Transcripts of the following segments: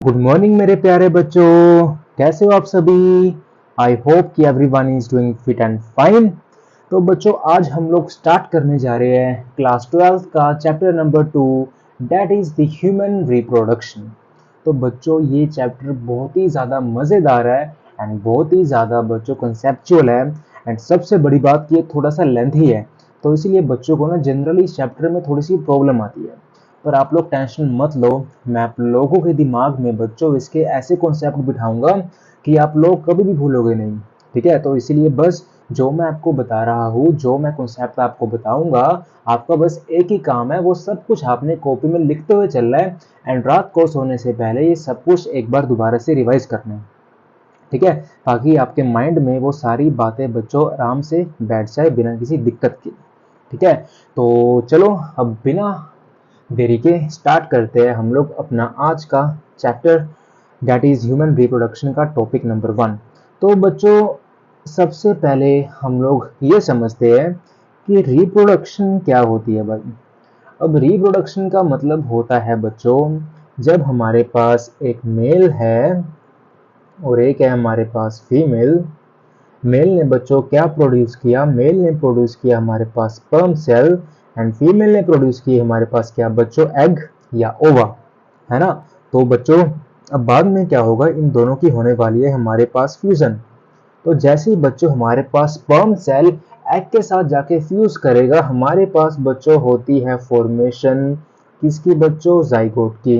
Good morning मेरे प्यारे बच्चों। कैसे हो आप सभी? आई होप कि everyone is doing fit and fine. तो बच्चों आज हम लोग स्टार्ट करने जा रहे हैं क्लास 12 का chapter number 2, that is the human reproduction. तो बच्चों ये चैप्टर बहुत ही ज़्यादा मज़ेदार है एंड बहुत ही ज़्यादा बच्चों कंसेप्चुअल है एंड सबसे बड़ी बात कि ये थोड़ा सा लेंथी है। तो इसीलिए बच्चों को ना जनरली इस चैप्टर में थोड़ी सी प्रॉब्लम आती है, पर आप लोग टेंशन मत लो। मैं आप लोगों के दिमाग में बच्चों इसके ऐसे कॉन्सेप्ट बिठाऊंगा कि आप लोग कभी भी भूलोगे नहीं। ठीक है, तो इसीलिए बस जो मैं आपको बता रहा हूँ, जो मैं कॉन्सेप्ट आपको बताऊंगा, आपका बस एक ही काम है, वो सब कुछ आपने कॉपी में लिखते हुए चलना है एंड रात को सोने से पहले ये सब कुछ एक बार दोबारा से रिवाइज करना है। ठीक है, ताकि आपके माइंड में वो सारी बातें बच्चों आराम से बैठ जाए बिना किसी दिक्कत के। ठीक है, तो चलो अब बिना देरी के स्टार्ट करते हैं हम लोग अपना आज का chapter, that is human reproduction का टॉपिक नंबर 1। तो बच्चों सबसे पहले हम लोग ये समझते हैं कि रिप्रोडक्शन क्या होती है भाई। अब रिप्रोडक्शन का मतलब होता है बच्चों, जब हमारे पास एक मेल है और एक है हमारे पास फीमेल। मेल ने बच्चों क्या प्रोड्यूस किया? मेल ने प्रोड्यूस किया हमारे पास स्पर्म सेल एंड फीमेल ने प्रोड्यूस की हमारे पास क्या बच्चों? एग या ओवा, है ना। तो बच्चों अब बाद में क्या होगा? इन दोनों की होने वाली है हमारे पास फ्यूजन। तो जैसे ही बच्चों हमारे पास स्पर्म सेल एग के साथ जाके फ्यूज करेगा, हमारे पास बच्चों होती है फॉर्मेशन किसकी बच्चों? जाइगोट की।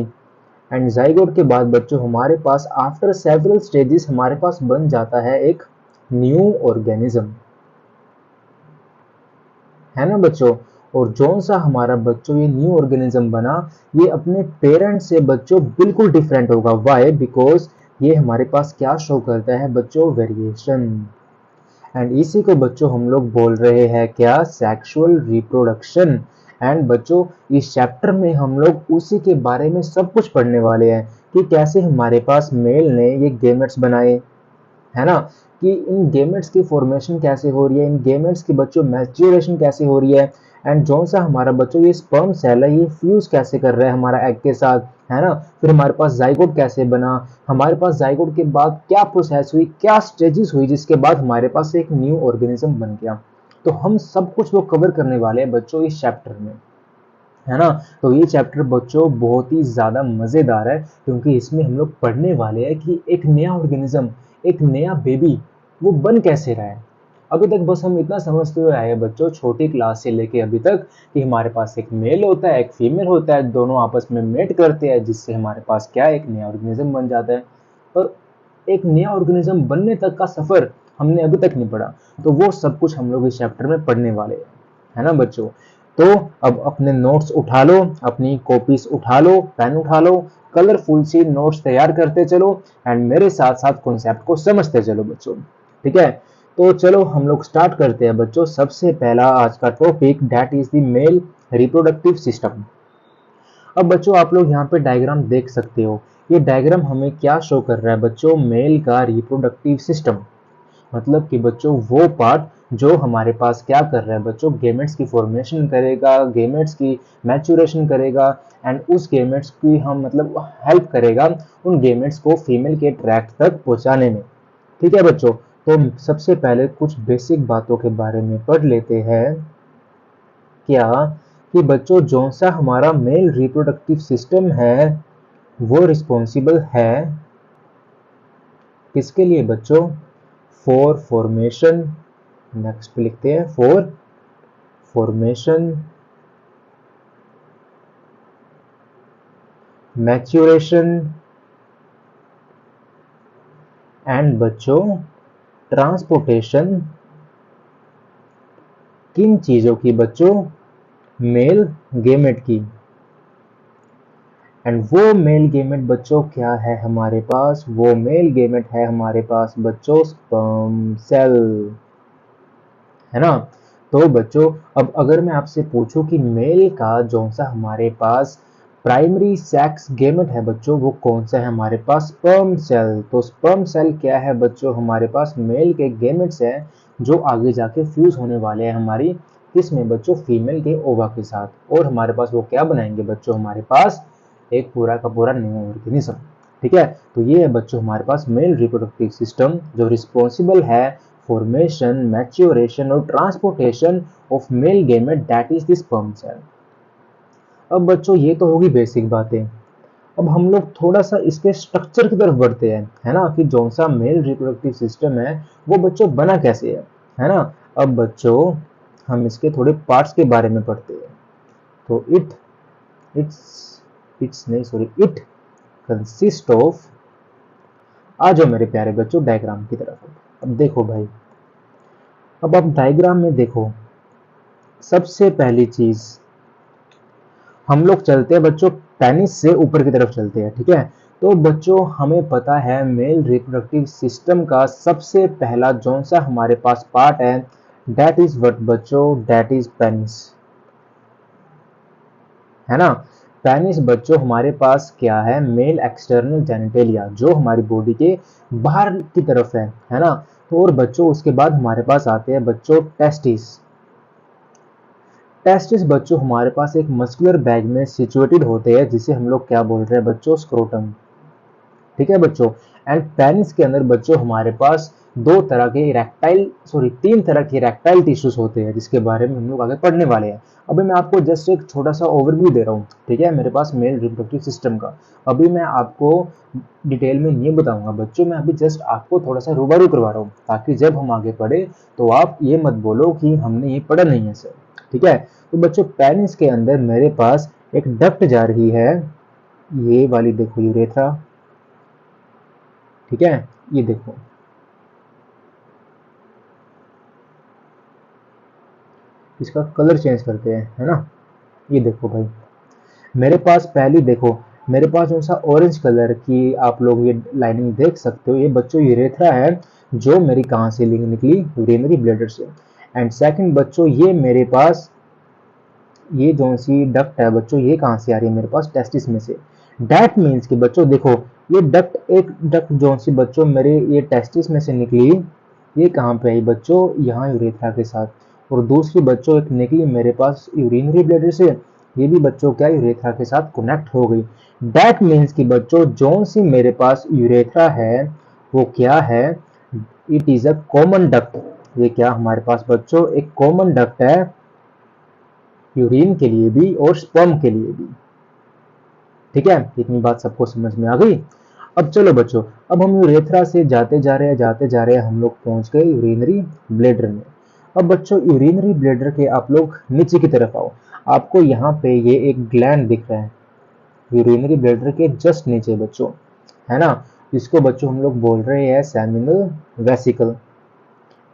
एंड जाइगोट के बाद बच्चों हमारे पास आफ्टर सेवरल स्टेजेस हमारे पास बन जाता है एक न्यू ऑर्गेनिज्म, है ना बच्चों। और जो सा हमारा बच्चों ये न्यू ऑर्गेनिज्म बना, ये अपने पेरेंट से बच्चों बिल्कुल डिफरेंट होगा। वाई? बिकॉज ये हमारे पास क्या शो करता है बच्चों? वेरिएशन। एंड इसी को बच्चों हम लोग बोल रहे हैं क्या? Sexual reproduction. एंड बच्चों इस चैप्टर में हम लोग उसी के बारे में सब कुछ पढ़ने वाले हैं कि कैसे हमारे पास मेल ने ये गेमेट्स बनाए, है ना, कि इन गेमेट्स की फॉर्मेशन कैसे हो रही है, इन गेमेट्स की बच्चों मैच्योरेशन कैसे हो रही है, एंड जो सा हमारा बच्चों ये स्पर्म सेल है ये फ्यूज कैसे कर रहा है हमारा एग के साथ, है ना। फिर हमारे पास जाइगोट कैसे बना, हमारे पास जाइगोट के बाद क्या प्रोसेस हुई, क्या स्टेजेस हुई, जिसके बाद हमारे पास एक न्यू ऑर्गेनिज्म बन गया। तो हम सब कुछ वो कवर करने वाले हैं बच्चों इस चैप्टर में, है ना। तो ये चैप्टर बच्चों बहुत ही ज़्यादा मज़ेदार है क्योंकि इसमें हम लोग पढ़ने वाले हैं कि एक नया ऑर्गेनिज्म, एक नया बेबी वो बन कैसे रहा है। अभी तक बस हम इतना समझते हुए आए हैं बच्चों छोटी क्लास से लेके अभी तक कि हमारे पास एक मेल होता है, एक फीमेल होता है, दोनों आपस में मेट करते हैं जिससे हमारे पास क्या एक नया ऑर्गेनिज्म बन जाता है। पर एक नया ऑर्गेनिज्म बनने तक का सफ़र हमने अभी तक नहीं पढ़ा, तो वो सब कुछ हम लोग इस चैप्टर में पढ़ने वाले हैं, है ना बच्चों। तो अब अपने नोट्स उठा लो, अपनी कॉपीज उठा लो, पेन उठा लो, कलरफुल सी नोट्स तैयार करते चलो एंड मेरे साथ साथ कॉन्सेप्ट को समझते चलो बच्चों। ठीक है, तो चलो हम लोग स्टार्ट करते हैं बच्चों। सबसे पहला आज का topic that is the mail reproductive system. अब बच्चों आप लोग यहाँ पे डायग्राम देख सकते हो। ये डायग्राम हमें क्या शो कर रहा है बच्चों? मेल का रिप्रोडक्टिव सिस्टम। मतलब कि बच्चों वो पार्ट जो हमारे पास क्या कर रहा है बच्चों? गेमेट्स की फॉर्मेशन करेगा, गेमेट्स की मैच्योरेशन करेगा एंड उस गेमेट्स की हम मतलब हेल्प करेगा उन गेमेट्स को फीमेल के ट्रैक्ट तक पहुंचाने में। ठीक है बच्चों, तो सबसे पहले कुछ बेसिक बातों के बारे में पढ़ लेते हैं। क्या कि बच्चों जो सा हमारा मेल रिप्रोडक्टिव सिस्टम है वो रिस्पॉन्सिबल है किसके लिए बच्चों? फॉर फॉर्मेशन, नेक्स्ट पे लिखते हैं फॉर फॉर्मेशन, मैच्योरेशन एंड बच्चों ट्रांसपोर्टेशन। किन चीजों की बच्चों? मेल गेमेट की। एंड वो मेल गेमेट बच्चों क्या है हमारे पास? वो मेल गेमेट है हमारे पास बच्चों स्पर्म सेल, है ना। तो बच्चों अब अगर मैं आपसे पूछूं कि मेल का जो सा हमारे पास प्राइमरी सेक्स गेमेट है बच्चों वो कौन सा है हमारे पास? Sperm cell. तो स्पर्म सेल क्या है बच्चों? हमारे पास मेल के गेमेट्स हैं जो आगे जाके फ्यूज होने वाले हैं हमारी किसमें बच्चों? फीमेल के ओवा के साथ। और हमारे पास वो क्या बनाएंगे बच्चों? हमारे पास एक पूरा का पूरा न्यू ऑर्गेनिज्म। ठीक है, तो ये है बच्चों हमारे पास मेल रिप्रोडक्टिव सिस्टम जो रिस्पॉन्सिबल है फॉर्मेशन, मैच्योरेशन और transportation of male gamete that is the sperm cell. अब बच्चों ये तो होगी बेसिक बातें। अब हम लोग थोड़ा सा इसके स्ट्रक्चर की तरफ बढ़ते हैं, है ना, कि जो सा मेल रिप्रोडक्टिव सिस्टम है वो बच्चों बना कैसे है ना। अब बच्चों हम इसके थोड़े पार्ट्स के बारे में पढ़ते हैं। तो इट कंसिस्ट ऑफ, आ जाओ मेरे प्यारे बच्चों डायग्राम की तरफ। अब देखो भाई, अब आप डायग्राम में देखो, सबसे पहली चीज हम लोग चलते हैं बच्चों पेनिस से ऊपर की तरफ चलते हैं, ठीक है। तो बच्चों हमें पता है मेल रिप्रोडक्टिव सिस्टम का सबसे पहला जौन सा हमारे पास पार्ट है, दैट इज व्हाट बच्चों, दैट इज पेनिस, है ना। पेनिस बच्चों हमारे पास क्या है, मेल एक्सटर्नल जेनिटेलिया, जो हमारी बॉडी के बाहर की तरफ है ना। तो और बच्चों उसके बाद हमारे पास आते हैं बच्चों टेस्टिस। टेस्टिस बच्चों हमारे पास एक मस्कुलर बैग में सिचुएटेड होते हैं, जिसे हम लोग क्या बोल रहे हैं बच्चों, स्क्रोटम, ठीक है बच्चों। एंड पेनिस के अंदर बच्चों हमारे पास तीन तरह के इरेक्टाइल टिश्यूज होते हैं, जिसके बारे में हम लोग आगे पढ़ने वाले हैं। अभी मैं आपको जस्ट एक छोटा सा ओवरव्यू दे रहा हूँ, ठीक है, मेरे पास मेल रिप्रोडक्टिव सिस्टम का। अभी मैं आपको डिटेल में नहीं बताऊंगा बच्चों, मैं अभी जस्ट आपको थोड़ा सा रूबरू करवा रहा हूँ, ताकि जब हम आगे पढ़े तो आप ये मत बोलो कि हमने ये पढ़ा नहीं है सर, ठीक है। तो बच्चों पेनिस के अंदर मेरे पास एक डक्ट जा रही है, ये वाली देखो, यूरेथ्रा, ठीक है। ये देखो, इसका कलर चेंज करते हैं, है ना। ये देखो भाई, मेरे पास पहली देखो, मेरे पास जो सा ऑरेंज कलर की आप लोग ये लाइनिंग देख सकते हो, ये बच्चों यूरेथ्रा है, जो मेरी कहां से निकली, यूरिनरी ब्लैडर से। एंड सेकंड बच्चों ये मेरे पास ये जो सी डक्ट है बच्चों, ये कहां से आ रही है मेरे पास, टेस्टिस में से। डैट मीन्स कि बच्चों देखो, ये डक्ट जो सी बच्चों मेरे ये टेस्टिस में से निकली, ये कहां पे आई बच्चों, यहाँ यूरेथ्रा के साथ। और दूसरी बच्चों एक निकली मेरे पास यूरिनरी ब्लैडर से, ये भी बच्चों क्या यूरेथ्रा के साथ कनेक्ट हो गई। डैट मीन्स कि बच्चों जो सी मेरे पास यूरेथ्रा है वो क्या है, it is a common duct. ये क्या हमारे पास बच्चों एक कॉमन डक्ट है, यूरिन के लिए भी और स्पर्म के लिए भी, ठीक है। इतनी बात सबको समझ में आ गई। अब चलो बच्चों, अब हम यूरेथ्रा से जाते जा रहे हैं हम लोग पहुंच गए यूरिनरी ब्लैडर में। अब बच्चों यूरिनरी ब्लैडर के आप लोग नीचे की तरफ आओ, आपको यहाँ पे ये एक ग्लैंड दिख रहा है यूरिनरी ब्लैडर के जस्ट नीचे बच्चों, है ना। इसको बच्चों हम लोग बोल रहे हैं सेमिनल वेसिकल।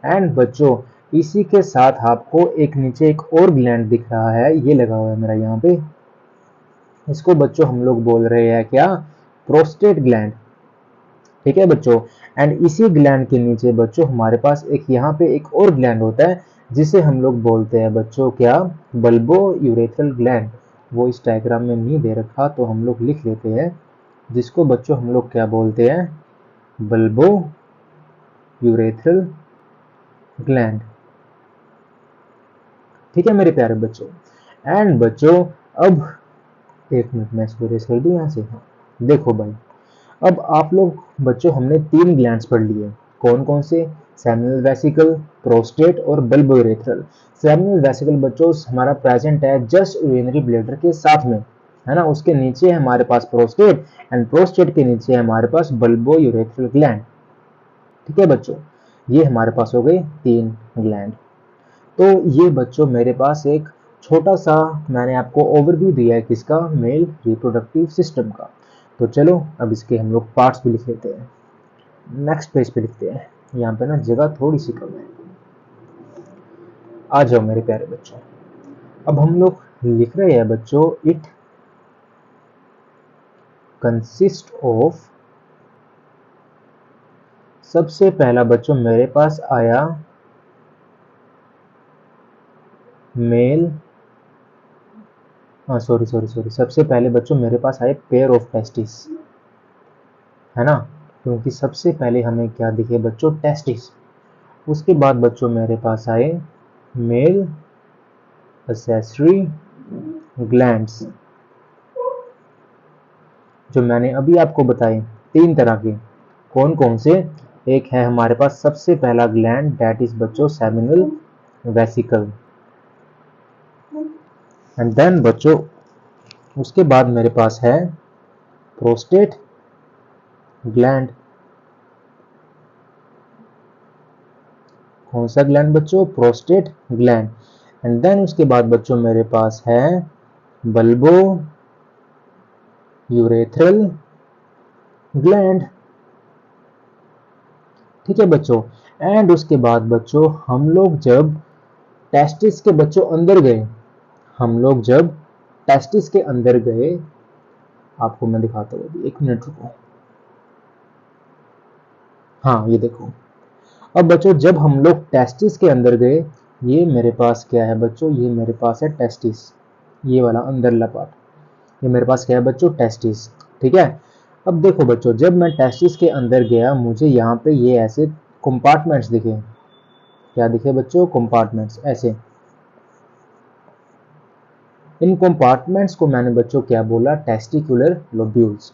एंड बच्चों इसी के साथ आपको एक नीचे एक और ग्लैंड दिख रहा है, ये लगा हुआ है मेरा यहाँ पे, इसको बच्चों हम लोग बोल रहे हैं क्या, प्रोस्टेट ग्लैंड, ठीक है बच्चों। एंड इसी ग्लैंड के नीचे बच्चों हमारे पास एक यहाँ पे एक और ग्लैंड होता है, जिसे हम लोग बोलते हैं बच्चों क्या, बल्बो यूरेथ्रल ग्लैंड। वो इस डायग्राम में नहीं दे रखा तो हम लोग लिख लेते हैं, जिसको बच्चों हम लोग क्या बोलते हैं, बल्बो यूरेथ्रल ग्लैंड, ठीक है मेरे प्यारे बच्चों। एंड बच्चों अब एक मिनट मैं इसको रेस कर दूं यहाँ से, हाँ देखो भाई, अब आप लोग बच्चों हमने तीन ग्लैंड्स पढ़ लिए, कौन कौन से, सेमिनल वेसिकल, प्रोस्टेट और बल्बोयूरेथ्रल। सेमिनल वेसिकल बच्चों हमारा प्रेजेंट है जस्ट यूरिनरी ब्लैडर के साथ में, है ना, उसके नीचे है हमारे पास प्रोस्टेट, एंड प्रोस्टेट के नीचे है हमारे पास बल्बोयूरेथ्रल ग्लैंड, ठीक है बच्चों। ये हमारे पास हो गए तीन ग्लैंड। तो ये बच्चों मेरे पास एक छोटा सा मैंने आपको ओवरव्यू दिया है किसका, मेल रिप्रोडक्टिव सिस्टम का। तो चलो अब इसके हम लोग पार्ट्स भी लिख लेते हैं, नेक्स्ट पेज पे लिखते हैं, यहाँ पे ना जगह थोड़ी सी कम है। आ जाओ मेरे प्यारे बच्चों, अब हम लोग लिख रहे हैं बच्चों, इट कंसिस्ट ऑफ, सबसे पहला बच्चों मेरे पास आया मेल, हाँ सॉरी सॉरी सॉरी, सबसे पहले बच्चों मेरे पास आए पेयर ऑफ टेस्टिस, है ना, क्योंकि सबसे पहले हमें क्या दिखे बच्चों, टेस्टिस। उसके बाद बच्चों मेरे पास आए मेल एक्सेसरी ग्लैंड्स, जो मैंने अभी आपको बताए, तीन तरह के। कौन कौन से? एक है हमारे पास सबसे पहला ग्लैंड, दैट इज बच्चों सेमिनल वेसिकल। एंड देन बच्चों उसके बाद मेरे पास है प्रोस्टेट ग्लैंड। कौन सा ग्लैंड बच्चों? Prostate gland. एंड देन उसके बाद बच्चों मेरे पास है बल्बो यूरेथ्रल ग्लैंड। ठीक है बच्चों। एंड उसके बाद बच्चों हम लोग जब टेस्टिस के बच्चों अंदर गए, हम लोग जब टेस्टिस के अंदर गए, आपको मैं दिखाता हूँ अभी, एक मिनट रुको। हाँ ये देखो। अब बच्चों जब हम लोग टेस्टिस के अंदर गए, ये मेरे पास क्या है बच्चों? ये मेरे पास है टेस्टिस, ये वाला अंदरला पार्ट, ये मेरे पास क्या है बच्चों? टेस्टिस। ठीक है। अब देखो बच्चों जब मैं टेस्टिस के अंदर गया, मुझे यहाँ पे ये ऐसे कंपार्टमेंट्स दिखे। क्या दिखे बच्चों? कंपार्टमेंट्स ऐसे। इन कंपार्टमेंट्स को मैंने बच्चों क्या बोला? Testicular lobules.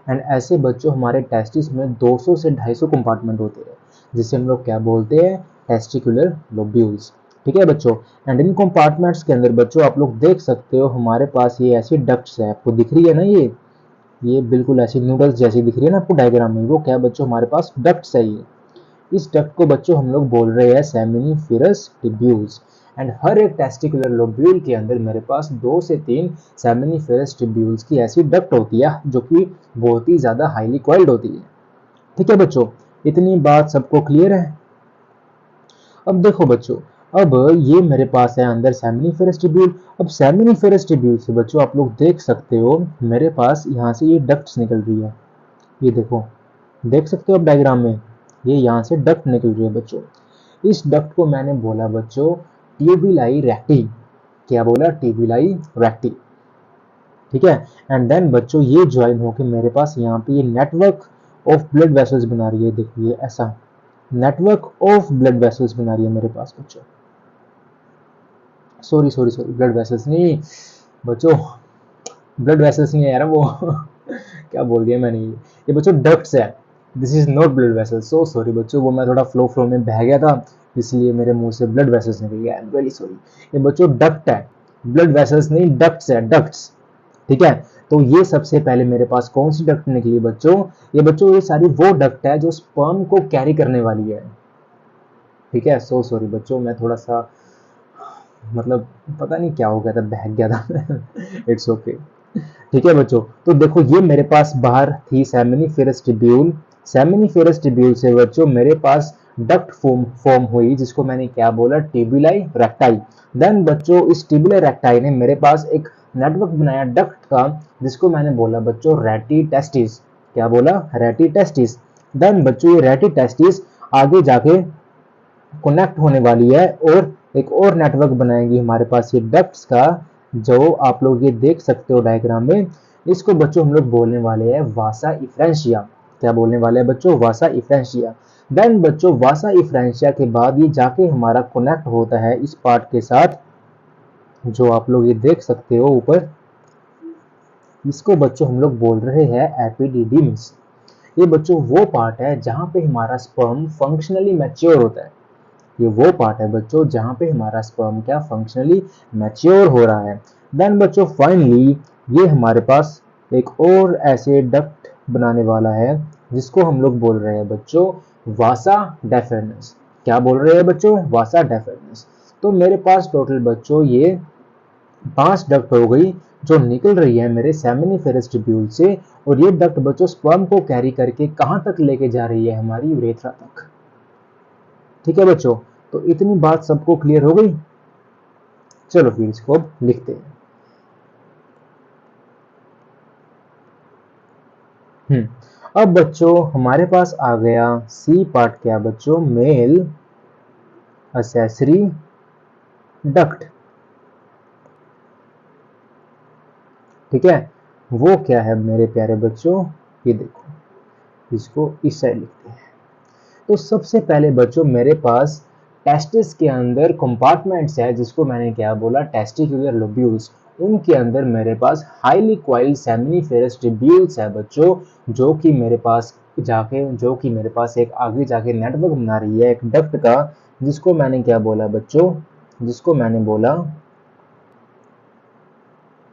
एंड ऐसे बच्चों हमारे टेस्टिस में 200 से 250 कंपार्टमेंट होते हैं, जिसे हम लोग क्या बोलते हैं? Testicular lobules. ठीक है बच्चों। एंड इन कंपार्टमेंट्स के अंदर बच्चों आप लोग देख सकते हो हमारे पास ये ऐसी डक्ट्स है, आपको दिख रही है ना, ये बिल्कुल ऐसी नूडल्स जैसी दिख रही है ना आपको डायग्राम में, वो क्या बच्चों? हमारे पास डक्ट्स है ये। इस डक्ट को बच्चों हम लोग बोल रहे हैं सेमिनिफेरस ट्यूब्यूल्स। एंड हर एक टेस्टिकुलर लोब्यूल के अंदर मेरे पास 2 से 3 सेमिनिफेरस ट्यूब्यूल्स की ऐसी डक्ट होती है, जो कि बहुत ही ज्यादा हाईली कॉइल्ड होती है। ठीक है बच्चों, इतनी बात सबको क्लियर है? अब देखो बच्चों, अब ये मेरे पास है अंदर सेमिनिफेरस ट्यूब्यूल। अब सेमिनिफेरस ट्यूब्यूल से बच्चों आप लोग देख सकते हो मेरे पास यहाँ से ये डक्ट्स निकल रही है, ये देखो, देख सकते हो आप डायग्राम में, ये यहाँ से डक्ट निकल रही है बच्चों। इस डक्ट को मैंने बोला बच्चों ट्यूबुलाई रेक्टी। क्या बोला? ट्यूबुलाई रेक्टी। ठीक है। एंड देन बच्चों ये ज्वाइन होके मेरे पास यहाँ पे ये नेटवर्क ऑफ ब्लड वेसल्स बना रही है, देखिए ऐसा नेटवर्क ऑफ ब्लड वेसल्स बना रही है मेरे पास बच्चों। Sorry sorry sorry, blood vessels नहीं बच्चों, ब्लड वेसल्स नहीं है यार वो क्या बोल दिया मैंने, ये बच्चों डक्ट्स है। This is not blood vessels, so sorry बच्चों, वो मैं थोड़ा फ्लो में बह गया था, इसलिए मेरे मुंह से ब्लड वेसल्स निकल गया, आई एम रियली सॉरी। ये बच्चों डक्ट है, ब्लड वेसल्स नहीं, डक्ट्स है, डक्ट्स। ठीक है। तो ये सबसे पहले मेरे पास कौन सी डक्ट निकली बच्चों? ये बच्चों ये सारी वो डक्ट है जो स्पर्म को कैरी करने वाली है। ठीक है। सो सॉरी बच्चों, मैं थोड़ा सा मतलब पता नहीं क्या हो गया था, बहक गया था इट्स ओके। ठीक है बच्चों, तो देखो ये मेरे पास बाहर थी सेमिनिफेरस ट्यूब्यूल। सेमिनिफेरस ट्यूब्यूल से बच्चों मेरे पास डक्ट फॉर्म हुई, जिसको मैंने क्या बोला? ट्यूबुलाई रेक्टाई। देन बच्चों इस ट्यूबुलाई रेक्टाई ने मेरे पास एक नेटवर्क बनाया डक्ट का, जिसको मैंने बोला बच्चों रेटी टेस्टिस। क्या बोला? रेटी टेस्टिस। देन बच्चों ये रेटी टेस्टिस आगे जाके कनेक्ट होने वाली है और एक और नेटवर्क बनाएंगी हमारे पास ये डक्ट्स का, जो आप लोग ये देख सकते हो डायग्राम में। इसको बच्चों हम लोग बोलने वाले हैं वासा इफ्रेंशिया। क्या बोलने वाले हैं बच्चों? वासा इफ्रेंशिया। देन बच्चों वासा इफ्रेंशिया के बाद ये जाके हमारा कनेक्ट होता है इस पार्ट के साथ, जो आप लोग ये देख सकते हो ऊपर, इसको बच्चों हम लोग बोल रहे हैं एपिडिडिम्स। ये बच्चों वो पार्ट है जहां पे हमारा स्पर्म फंक्शनली मैच्योर होता है। ये वो पार्ट है बच्चों जहां पे हमारा स्पर्म क्या फंक्शनली मैच्योर हो रहा है। देन बच्चों फाइनली ये हमारे पास एक और ऐसे डक्ट बनाने वाला है, जिसको हम लोग बोल रहे हैं बच्चों वासा डेफर्नेस। क्या बोल रहे हैं बच्चों? वासा डेफर्नेस। तो मेरे पास टोटल बच्चों ये 5 डक्ट हो गई जो निकल रही है मेरे सेमिनिफेरस ट्यूब्यूल से, और ये डक्ट बच्चों स्पर्म को कैरी करके कहां तक लेके जा रही है? हमारी यूरेथ्रा तक। ठीक है बच्चों, तो इतनी बात सबको क्लियर हो गई? चलो फिर इसको अब लिखते हैं। अब बच्चों हमारे पास आ गया सी पार्ट, क्या बच्चों? Male accessory duct. ठीक है, वो क्या है मेरे प्यारे बच्चों? ये देखो, इसको इस साइड लिखते हैं। तो सबसे पहले बच्चों मेरे पास टेस्टिस के अंदर कंपार्टमेंट्स है, जिसको मैंने क्या बोला? Testicular lobules. उनके अंदर मेरे पास हाईली क्वाइल्ड सेमिनिफेरस ट्यूब्यूल्स है बच्चों, जो कि मेरे पास एक आगे जाके नेटवर्क बना रही है एक डक्ट का, जिसको मैंने क्या बोला बच्चों, जिसको मैंने बोला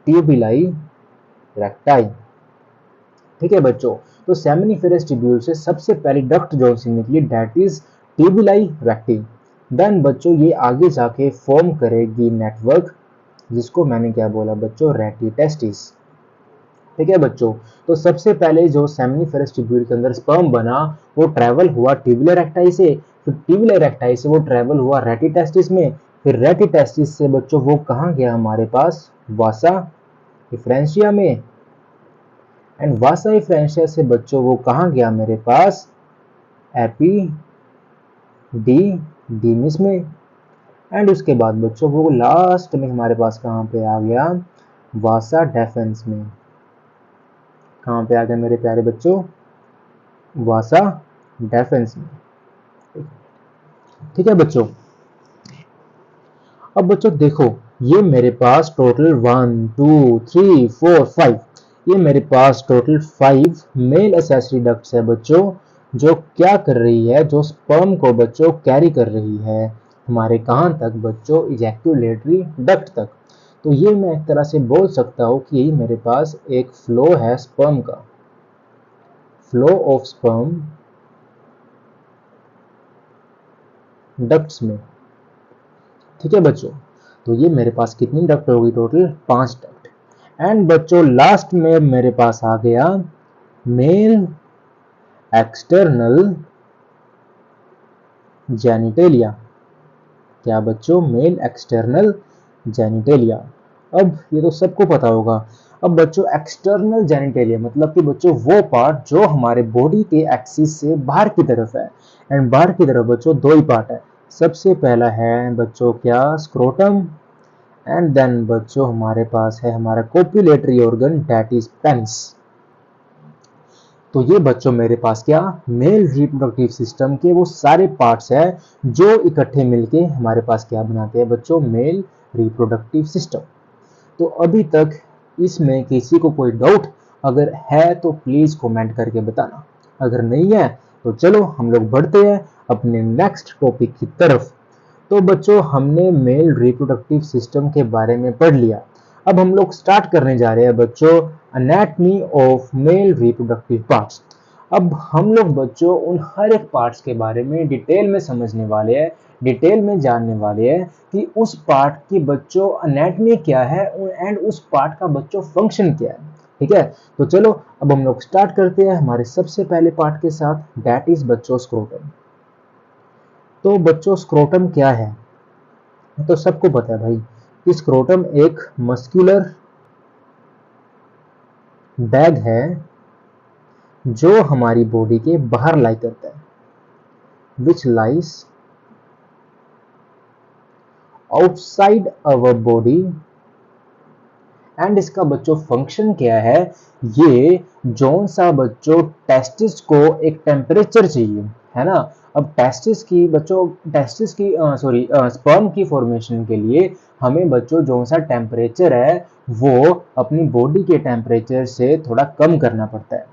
ट्यूबुलाई रेक्टाई। ठीक है बच्चों, तो सेमिनिफेरस ट्यूब्यूल से सबसे पहली डक्ट जो सी निकली दैट इज ट्यूबुलाई रेक्टी। देन बच्चों ये आगे जाके फॉर्म करेगी नेटवर्क, जिसको मैंने क्या बोला बच्चों, रेटिटेस्टिस। ठीक है बच्चों, तो सबसे पहले जो सेमिनिफेरस ट्यूब्यूल के अंदर स्पर्म बना वो ट्रेवल हुआ ट्यूबुलर रेक्टाई से, फिर ट्यूबुलर रेक्टाई से वो ट्रेवल हुआ रेटिटेस्टिस में, फिर रेटिटेस्टिस से बच्चों वो कहाँ गया हमारे पास, वासा इफ्रेंशिया में, एंड वासा इफ्रेंशिया से बच्चों वो कहाँ गया मेरे पास, एपिडीमिस में, एंड उसके बाद बच्चों वो लास्ट में हमारे पास कहाँ पे आ गया, वासा डेफेंस में। कहाँ पे आ गया मेरे प्यारे बच्चों, वासा डेफेंस में। ठीक है बच्चों, अब बच्चों देखो ये मेरे पास टोटल 1 2 3 4 5, ये मेरे पास टोटल 5 मेल एसेसरी डक्ट्स है बच्चों, जो क्या कर रही है, जो स्पर्म को बच्चों कैरी कर रही है हमारे कहाँ तक बच्चों, इजैक्यूलेटरी डक्ट तक। तो ये मैं एक तरह से बोल सकता हूँ कि यही मेरे पास एक फ्लो है स्पर्म का, फ्लो ऑफ स्पर्म डक्ट्स में। ठीक है बच्चों, तो ये मेरे पास कितनी डक्ट होगी, टोटल 5 डक्ट। एंड बच्चों लास्ट में मेरे पास आ गया मेल एक्सटर्नल जेनिटेलिया। क्या बच्चों, मेल एक्सटर्नल जेनिटेलिया। अब ये तो सबको पता होगा। अब बच्चों एक्सटर्नल जेनिटेलिया मतलब कि बच्चों वो पार्ट जो हमारे बॉडी के एक्सिस से बाहर की तरफ है, एंड बाहर की तरफ बच्चों दो ही पार्ट है। सबसे पहला है बच्चों क्या, स्क्रोटम, एंड देन बच्चों हमारे पास है हमारा copulatory organ that is penis. तो ये बच्चों मेरे पास क्या, मेल रिप्रोडक्टिव सिस्टम के वो सारे पार्ट्स हैं जो इकट्ठे मिलके हमारे पास क्या बनाते हैं बच्चों, मेल रिप्रोडक्टिव सिस्टम। तो अभी तक इसमें किसी को कोई डाउट अगर है तो प्लीज कमेंट करके बताना, अगर नहीं है तो चलो हम लोग बढ़ते हैं अपने नेक्स्ट टॉपिक की तरफ। तो बच्चों हमने मेल रिप्रोडक्टिव सिस्टम के बारे में पढ़ लिया। अब हम लोग स्टार्ट करने जा रहे हैं बच्चों anatomy of male reproductive parts. अब हम लोग बच्चों उन हर एक पार्ट्स के बारे में डिटेल में समझने वाले हैं, डिटेल में जानने वाले हैं कि उस पार्ट की बच्चों एनाटॉमी क्या है एंड उस पार्ट का बच्चों फंक्शन क्या है। ठीक है, तो चलो अब हम लोग स्टार्ट करते हैं हमारे सबसे पहले पार्ट के साथ, दैट इज बच्चों स्क्रोटम। तो बच्चों स्क्रोटम क्या है, तो सबको पता है भाई कि स्क्रोटम एक मस्कुलर बैग है जो हमारी बॉडी के बाहर लाई करता है, which lies outside our body, and इसका बच्चों फंक्शन क्या है, ये जौन सा बच्चों टेस्टिस को एक टेम्परेचर चाहिए है ना। अब टेस्टिस की स्पर्म की फॉर्मेशन के लिए हमें बच्चों जौन सा टेम्परेचर है वो अपनी बॉडी के टेम्परेचर से थोड़ा कम करना पड़ता है,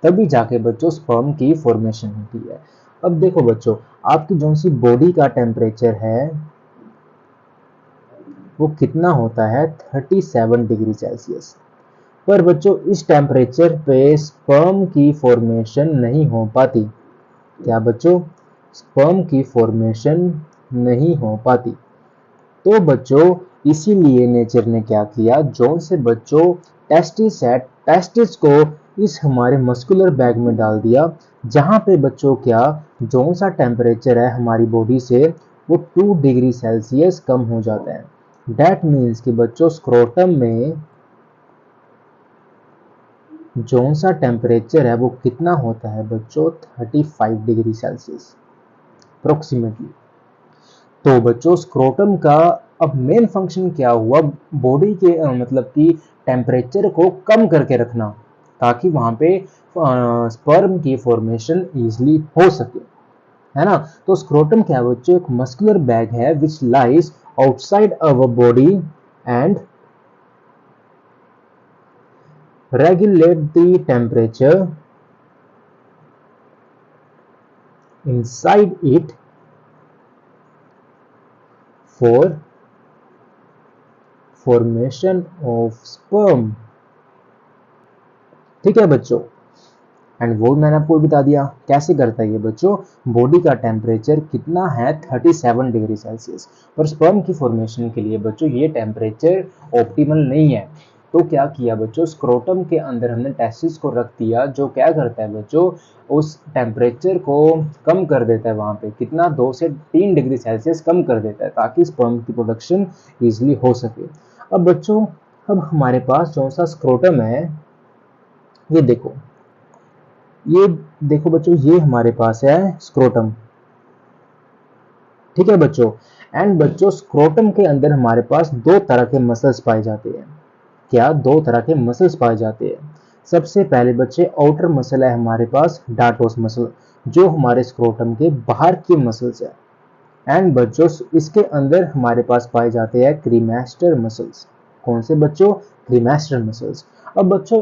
तभी जाके बच्चों स्पर्म की फॉर्मेशन होती है। अब देखो बच्चों आपकी जौन सी बॉडी का टेम्परेचर है वो कितना होता है, 37 डिग्री सेल्सियस। पर बच्चों इस टेम्परेचर पे स्पर्म की फॉर्मेशन नहीं हो पाती। क्या बच्चों, स्पर्म की फॉर्मेशन नहीं हो पाती। तो बच्चों इसीलिए नेचर ने क्या किया, जौन से बच्चों टेस्टिस है, टेस्टिस को इस हमारे मस्कुलर बैग में डाल दिया, जहां पे बच्चों क्या जौन सा टेम्परेचर है हमारी बॉडी से वो 2 डिग्री सेल्सियस कम हो जाता है। दैट मीन्स कि बच्चों स्क्रोटम में जौन सा टेम्परेचर है वो कितना होता है बच्चों, 35 डिग्री सेल्सियस अप्रोक्सीमेटली। तो बच्चों स्क्रोटम का अब मेन फंक्शन क्या हुआ, बॉडी के मतलब कि टेम्परेचर को कम करके रखना ताकि वहां पे स्पर्म की फॉर्मेशन इजीली हो सके, है ना। तो स्क्रोटम क्या है बच्चों, एक मस्कुलर बैग है which lies outside our body and regulate the temperature inside it for formation of sperm। ठीक है बच्चों, एंड वो मैंने आपको बता दिया कैसे करता है ये बच्चों। बॉडी का टेम्परेचर कितना है 37 डिग्री सेल्सियस, पर स्पर्म की फॉर्मेशन के लिए बच्चों ये टेम्परेचर ऑप्टिमल नहीं है। तो क्या किया बच्चों, स्क्रोटम के अंदर हमने टेस्टिस को रख दिया, जो क्या करता है बच्चों, उस टेम्परेचर को कम कर देता है, वहां पे कितना 2 से 3 डिग्री सेल्सियस कम कर देता है, ताकि स्पर्म की प्रोडक्शन इजिली हो सके। अब बच्चों, अब हमारे पास जो सा स्क्रोटम है, ये देखो, ये देखो बच्चों, ये हमारे पास है स्क्रोटम। ठीक है बच्चों, एंड बच्चों स्क्रोटम के अंदर हमारे पास दो तरह के मसल्स पाए जाते हैं। क्या दो तरह के मसल्स पाए जाते हैं? सबसे पहले बच्चे आउटर मसल है हमारे पास डार्टोस मसल, जो हमारे स्क्रोटम के बाहर की मसल्स है। एंड बच्चों इसके अंदर हमारे पास पाए जाते हैं क्रीमेस्टर मसल्स। कौन से बच्चों? Cremaster muscles. अब बच्चों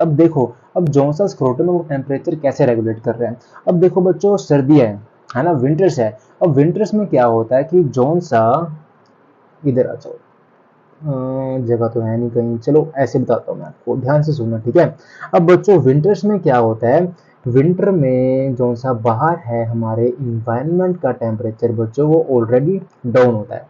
अब देखो, अब जो सा स्क्रोटम है वो टेम्परेचर कैसे रेगुलेट कर रहे हैं। अब देखो बच्चों, सर्दियां है ना, विंटर्स है। अब विंटर्स में क्या होता है कि जोन सा, इधर आ जाओ, जगह तो है नहीं कहीं, चलो ऐसे बताता हूँ मैं आपको, ध्यान से सुनना, ठीक है। अब बच्चों विंटर्स में क्या होता है, विंटर में जो सा बाहर है हमारे इन्वायरमेंट का टेम्परेचर बच्चों वो ऑलरेडी डाउन होता है।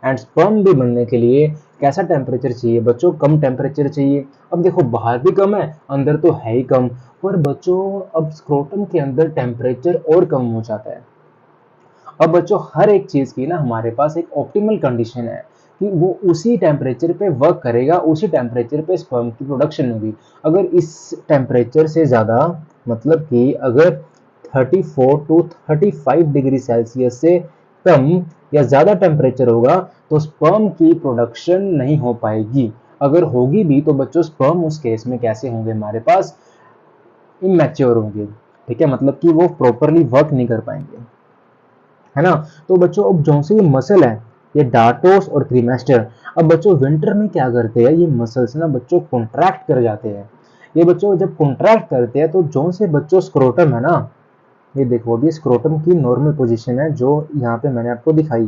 एंड स्पर्म भी बनने के लिए कैसा टेम्परेचर चाहिए बच्चों? कम टेम्परेचर चाहिए। अब देखो बाहर भी कम है, अंदर तो है ही कम, पर बच्चों अब स्क्रोटम के अंदर टेम्परेचर और कम हो जाता है। अब बच्चों हर एक चीज की ना हमारे पास एक ऑप्टिमल कंडीशन है कि वो उसी टेम्परेचर पे वर्क करेगा, उसी टेम्परेचर पे स्पर्म की प्रोडक्शन होगी। अगर इस टेम्परेचर से ज़्यादा, मतलब कि अगर 34 टू 35 डिग्री सेल्सियस से कम या ज़्यादा टेम्परेचर होगा तो स्पर्म की प्रोडक्शन नहीं हो पाएगी। अगर होगी भी तो बच्चों स्पर्म उस केस में कैसे होंगे, हमारे पास इमैच्योर होंगे। ठीक है, मतलब कि वो प्रॉपरली वर्क नहीं कर पाएंगे, है ना। तो बच्चों अब जो से ये मसल है, ये डार्टोस और क्रीमेस्टर, अब बच्चों विंटर में क्या करते हैं, ये मसल्स ना बच्चों कॉन्ट्रैक्ट कर जाते हैं। ये बच्चों जब कॉन्ट्रैक्ट करते हैं तो जो से बच्चों स्क्रोटम है ना, ये देखो अभी स्क्रोटम की नॉर्मल पोजीशन है जो यहाँ पे मैंने आपको दिखाई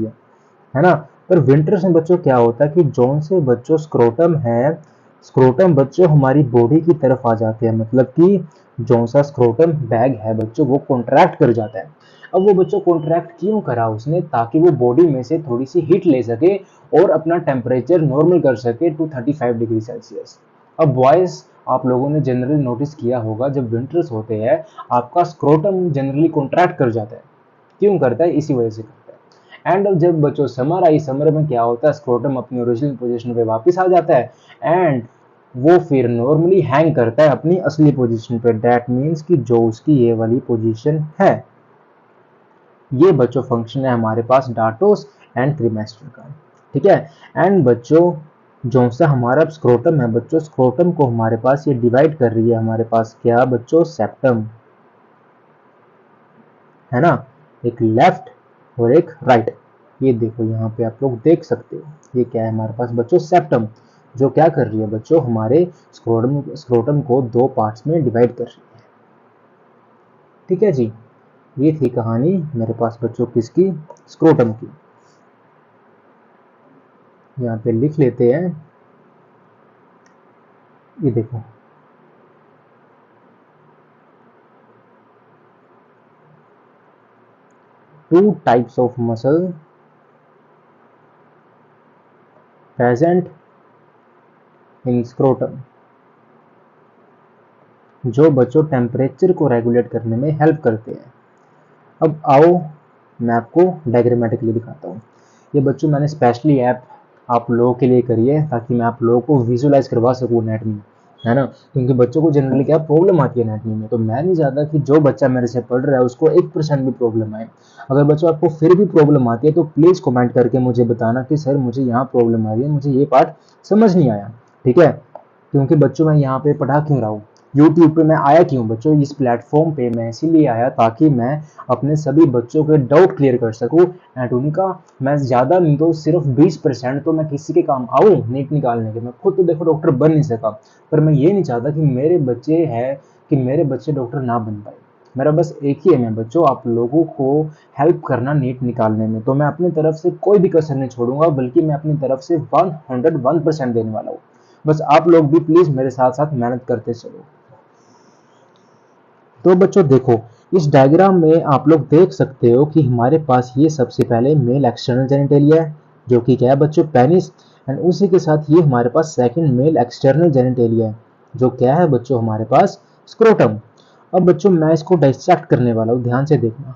है ना। पर विंटर्स में बच्चों क्या होता है कि जोन से बच्चों स्क्रोटम है, स्क्रोटम बच्चों हमारी बॉडी की तरफ आ जाते हैं, मतलब कि जो सा स्क्रोटम बैग है बच्चों वो कॉन्ट्रैक्ट कर जाता है। अब वो बच्चों कॉन्ट्रैक्ट क्यों करा उसने? ताकि वो बॉडी में से थोड़ी सी हीट ले सके और अपना टेम्परेचर नॉर्मल कर सके टू 35 डिग्री सेल्सियस। अब बॉयज, आप लोगों ने जनरली नोटिस किया होगा जब विंटर्स होते हैं आपका स्क्रोटम जनरली कॉन्ट्रैक्ट कर जाता है। क्यों करता है? इसी वजह से करता है। एंड जब बच्चों समर आई, समर में क्या होता है, स्क्रोटम अपनी ओरिजिनल पोजीशन पे वापस आ जाता है एंड वो फिर नॉर्मली हैंग करता है अपनी असली पोजीशन पे। दैट मीन्स कि जो उसकी ये वाली पोजीशन है, ये बच्चों फंक्शन है हमारे पास डार्टोस एंड क्रीमेस्टर का। ठीक है, एंड बच्चों जो सा हमारा स्क्रोटम है बच्चों, स्क्रोटम को हमारे पास ये डिवाइड कर रही है हमारे पास क्या बच्चों? सेप्टम, है ना, एक लेफ्ट और एक राइट। ये देखो यहाँ पे आप लोग देख सकते हो, ये क्या है हमारे पास बच्चों? सेप्टम, जो क्या कर रही है बच्चों? हमारे स्क्रोटम को दो पार्ट्स में डिवाइड कर रही है। ठीक है जी, ये थी कहानी मेरे पास बच्चों किसकी? स्क्रोटम की। यहाँ पे लिख लेते हैं, ये देखो two types of muscle present in scrotum, जो बच्चों टेम्परेचर को रेगुलेट करने में हेल्प करते हैं। अब आओ मैं आपको डायग्रामेटिकली दिखाता हूँ। ये बच्चों मैंने स्पेशली ऐप आप लोगों के लिए करी है ताकि मैं आप लोगों को विजुअलाइज करवा सकूँ एनाटॉमी, है ना। क्योंकि बच्चों को जनरली क्या प्रॉब्लम आती है एनाटॉमी में, तो मैं नहीं चाहता कि जो बच्चा मेरे से पढ़ रहा है उसको 1% भी प्रॉब्लम आए। अगर बच्चों आपको फिर भी प्रॉब्लम आती है तो प्लीज़ कमेंट करके मुझे बताना कि सर मुझे यहाँ प्रॉब्लम आ रही है, मुझे ये पार्ट समझ नहीं आया। ठीक है, क्योंकि बच्चों मैं यहाँ पे पढ़ा क्यों रहा हूँ, YouTube पे मैं आया क्यों बच्चों, इस प्लेटफॉर्म पे मैं इसीलिए आया ताकि मैं अपने सभी बच्चों के डाउट क्लियर कर सकूं एंड उनका, मैं ज़्यादा नहीं तो सिर्फ 20% तो मैं किसी के काम आऊँ नीट निकालने के। मैं खुद तो देखो डॉक्टर बन नहीं सका, पर मैं ये नहीं चाहता कि मेरे बच्चे डॉक्टर ना बन पाए। मेरा बस एक ही एम है बच्चों, आप लोगों को हेल्प करना नीट निकालने में। तो मैं अपनी तरफ से कोई भी कसर नहीं छोड़ूंगा, बल्कि मैं अपनी तरफ से 101% देने वाला हूँ। बस आप लोग भी प्लीज मेरे साथ साथ मेहनत करते चलो। तो बच्चों देखो, इस डायग्राम में आप लोग देख सकते हो कि हमारे पास ये सबसे पहले मेल एक्सटर्नल जेनिटेलिया है, जो कि क्या है बच्चों, पेनिस। एंड उसी के साथ ये हमारे पास सेकंड मेल एक्सटर्नल जेनिटेलिया है, जो क्या है बच्चों हमारे पास स्क्रोटम। अब बच्चों मैं इसको डाइसेक्ट करने वाला हूँ, ध्यान से देखना।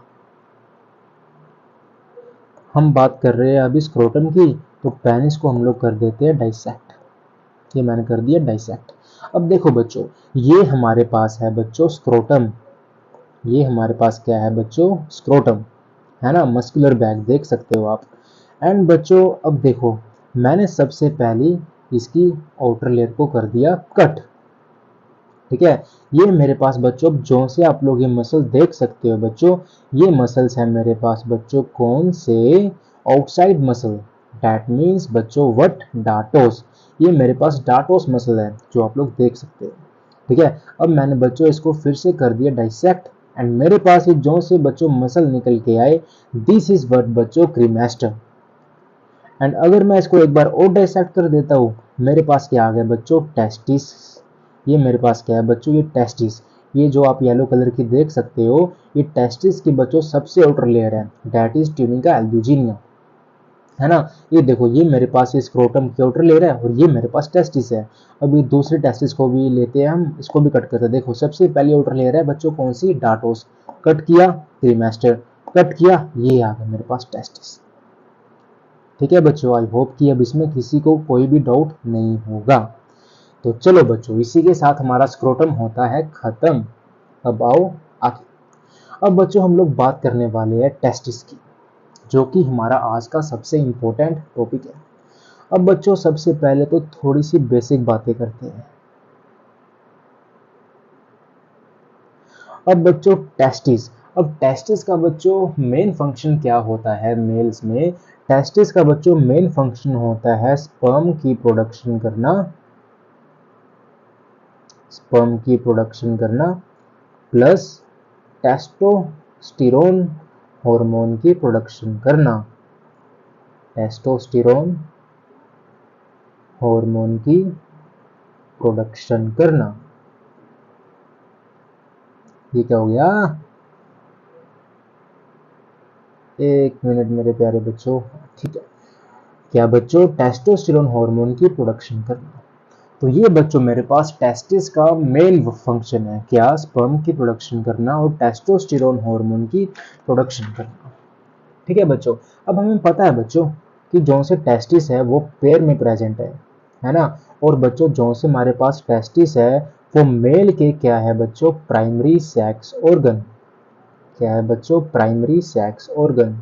हम बात कर रहे हैं अभी स्क्रोटम की, तो पेनिस को हम लोग कर देते हैं डाइसेक्ट। ये मैंने कर दिया डाइसेक्ट। अब देखो बच्चों, ये हमारे पास है बच्चों स्क्रोटम, ये हमारे पास क्या है बच्चों, स्क्रोटम, है ना, मस्कुलर बैग देख सकते हो आप। एंड बच्चों अब देखो, मैंने सबसे पहले इसकी आउटर लेयर को कर दिया कट, ठीक है। ये मेरे पास बच्चों, जो से आप लोग ये मसल देख सकते हो बच्चों, ये मसल्स है मेरे पास बच्चों कौन से, आउटसाइड मसल, दैट मीन्स बच्चों व्हाट, डाटोस। ये मेरे पास डाटोस मसल है जो आप लोग देख सकते हो, ठीक है। अब मैंने बच्चों इसको फिर से कर दिया डाइसेक्ट एंड मेरे पास ये जो से बच्चों मसल निकल के आए, दिस इज व्हाट बच्चों क्रीमेस्टर। एंड अगर मैं इसको एक बार और डाइसेक्ट कर देता हूँ, मेरे पास क्या आ गया बच्चों, टेस्टिस। ये मेरे पास क्या है बच्चों, ये टेस्टिस, ये जो आप येलो कलर की देख सकते हो, ये टेस्टिस की बच्चों सबसे आउटर लेयर है, दैट इज ट्यूनिका एल्ब्यूजिनिया, है ना। ये देखो, ये मेरे पास ये स्क्रोटम की आउटर लेयर है और ये मेरे पास टेस्टिस है। अभी दूसरे टेस्टिस को भी लेते हैं हम, इसको भी कट करते हैं। देखो सबसे पहली आउटर लेयर है बच्चों कौन सी, डाटोस, कट किया क्रीमेस्टर, कट किया, ये आ गया मेरे पास टेस्टिस, ठीक है बच्चों। आई होप कि अब इसमें किसी को कोई भी डाउट नहीं होगा। तो चलो बच्चों, इसी के साथ हमारा स्क्रोटम होता है खत्म। अब आओ आगे। अब बच्चों हम लोग बात करने वाले हैं टेस्टिस की, जो कि हमारा आज का सबसे इंपॉर्टेंट टॉपिक है। अब बच्चों सबसे पहले तो थोड़ी सी बेसिक बातें करते हैं। अब बच्चों टेस्टिस, अब टेस्टिस का बच्चों मेन फंक्शन क्या होता है मेल्स में, टेस्टिस का बच्चों मेन फंक्शन होता है स्पर्म की प्रोडक्शन करना, स्पर्म की प्रोडक्शन करना प्लस टेस्टोस्टेरोन हार्मोन की प्रोडक्शन करना, टेस्टोस्टेरोन हार्मोन की प्रोडक्शन करना। ये क्या हो गया, एक मिनट मेरे प्यारे बच्चों, ठीक है। क्या बच्चों, टेस्टोस्टेरोन हार्मोन की प्रोडक्शन करना। तो ये बच्चों मेरे पास टेस्टिस का मेन फंक्शन है, क्या, स्पर्म की प्रोडक्शन करना और टेस्टोस्टेरोन हार्मोन की प्रोडक्शन करना, ठीक है बच्चों। अब हमें पता है बच्चों कि जो से टेस्टिस है वो पेयर में प्रेजेंट है ना। और बच्चों जो से हमारे पास टेस्टिस है वो मेल के क्या है बच्चों, प्राइमरी सेक्स ऑर्गन, क्या है बच्चों, प्राइमरी सेक्स ऑर्गन।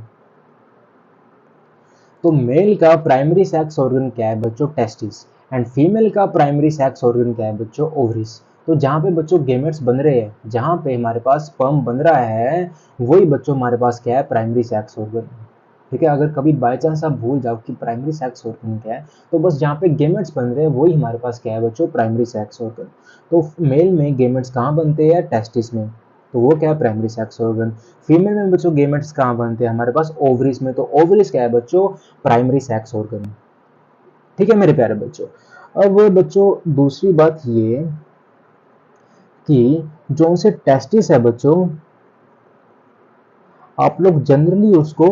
तो मेल का प्राइमरी सेक्स ऑर्गन क्या है बच्चों, टेस्टिस। एंड फीमेल का प्राइमरी सेक्स ऑर्गन क्या है बच्चों, ओवरीज। तो जहाँ पे बच्चों गेमेट्स बन रहे हैं, जहाँ पे हमारे पास स्पर्म बन रहा है, वही बच्चों हमारे पास क्या है, प्राइमरी सेक्स ऑर्गन, ठीक है। अगर कभी बाय चांस आप भूल जाओ कि प्राइमरी सेक्स ऑर्गन क्या है, तो बस जहाँ पे गेमेट्स बन रहे हैं वही हमारे पास क्या है बच्चों, प्राइमरी सेक्स ऑर्गन। तो मेल में गेमेट्स कहाँ बनते हैं, टेस्टिस में, तो वो क्या है, प्राइमरी सेक्स ऑर्गन। फीमेल में बच्चों गेमेट्स कहाँ बनते हैं हमारे पास, ओवरीज में, तो ओवरीज क्या है बच्चों, प्राइमरी सेक्स ऑर्गन, ठीक है मेरे प्यारे बच्चों। अब बच्चों दूसरी बात ये कि जो से टेस्टिस है बच्चों, आप लोग जनरली उसको